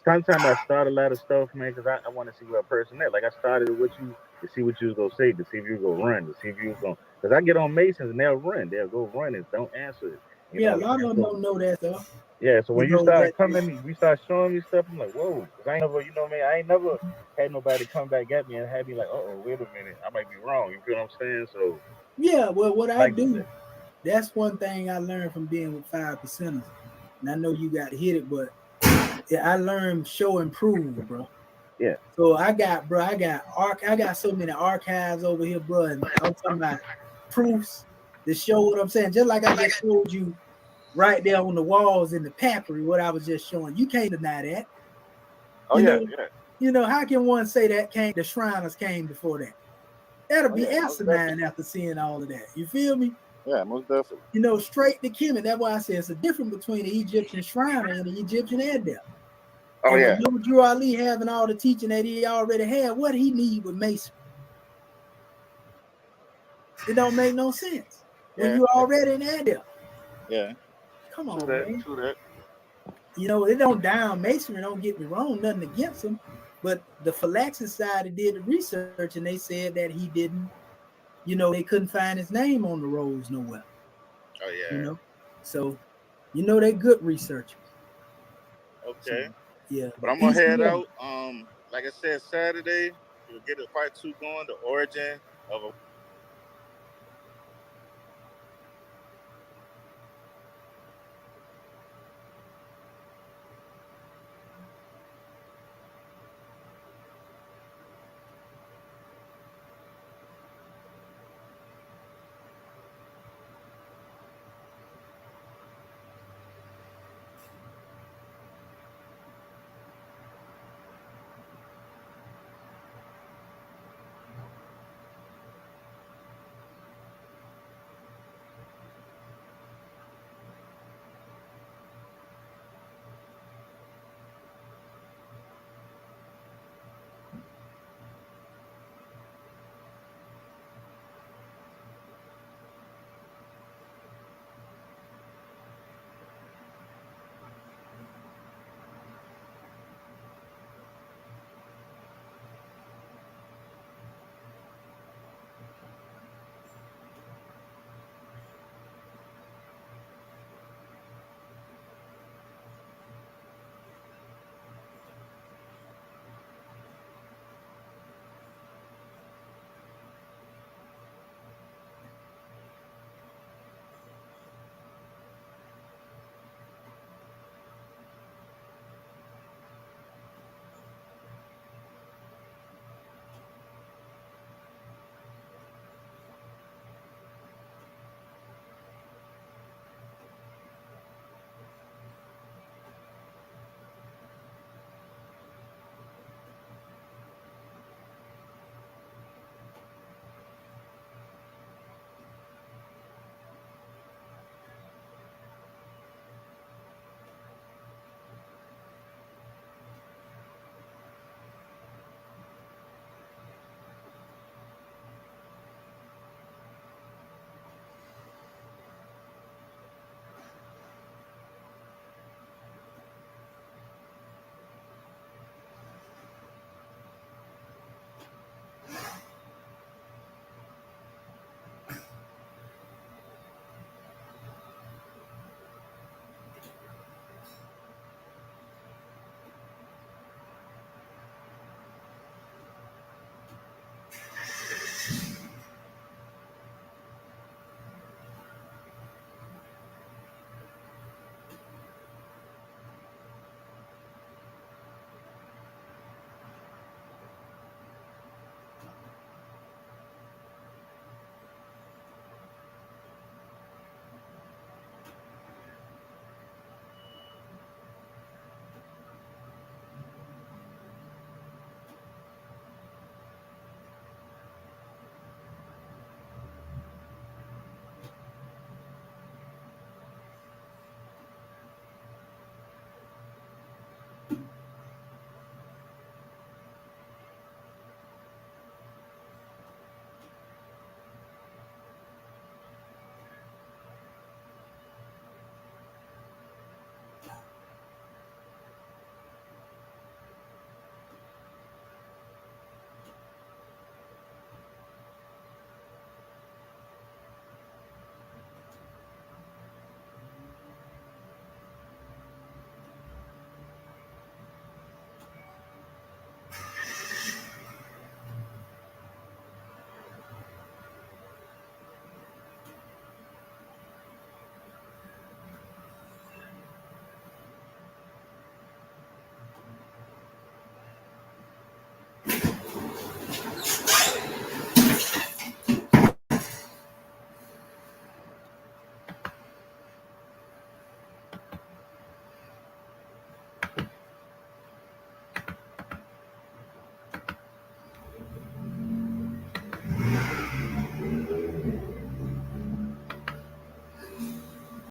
sometimes I start a lot of stuff, man, because I want to see where a person at. Like I started with you to see what you was gonna say, to see if you was gonna run, to see if you was gonna. Because I get on Masons and they'll run, they'll go run and don't answer it. A lot of them don't know that stuff. Yeah, so when you start coming, we start showing me stuff. I'm like, whoa, because I ain't never, I ain't never had nobody come back at me and have me like, wait a minute, I might be wrong. You feel what I'm saying? So yeah, well, what I do, that's one thing I learned from being with 5%ers. And I know you got to hit it, but Yeah, I learned show and prove, bro. Yeah. So I got so many archives over here, bro, and I'm talking about proofs to show what I'm saying. Just like I just showed you right there on the walls in the papyri, what I was just showing. You can't deny that. Oh yeah, yeah. You know, how can one say that the Shriners came before that? That'll be Most asinine definitely. after seeing all of that. You feel me? Yeah, most definitely. You know, straight to Kemet. That's why I say it's a difference between the Egyptian Shriner and the Egyptian adept. Oh And yeah. with Lil Drew Ali having all the teaching that he already had, what he need with masonry? It don't make no sense when you already an adept. Yeah. Come on, True that. man. True that. You know, it don't down masonry. Don't get me wrong, nothing against him. But the Phylaxis Society did the research and they said that he didn't. You know, they couldn't find his name on the rolls nowhere. Oh yeah. You know, so you know they're good researchers. Okay. So, yeah, But I'm gonna peace to head them. out. Like I said, Saturday we'll get a part 2 going. The origin of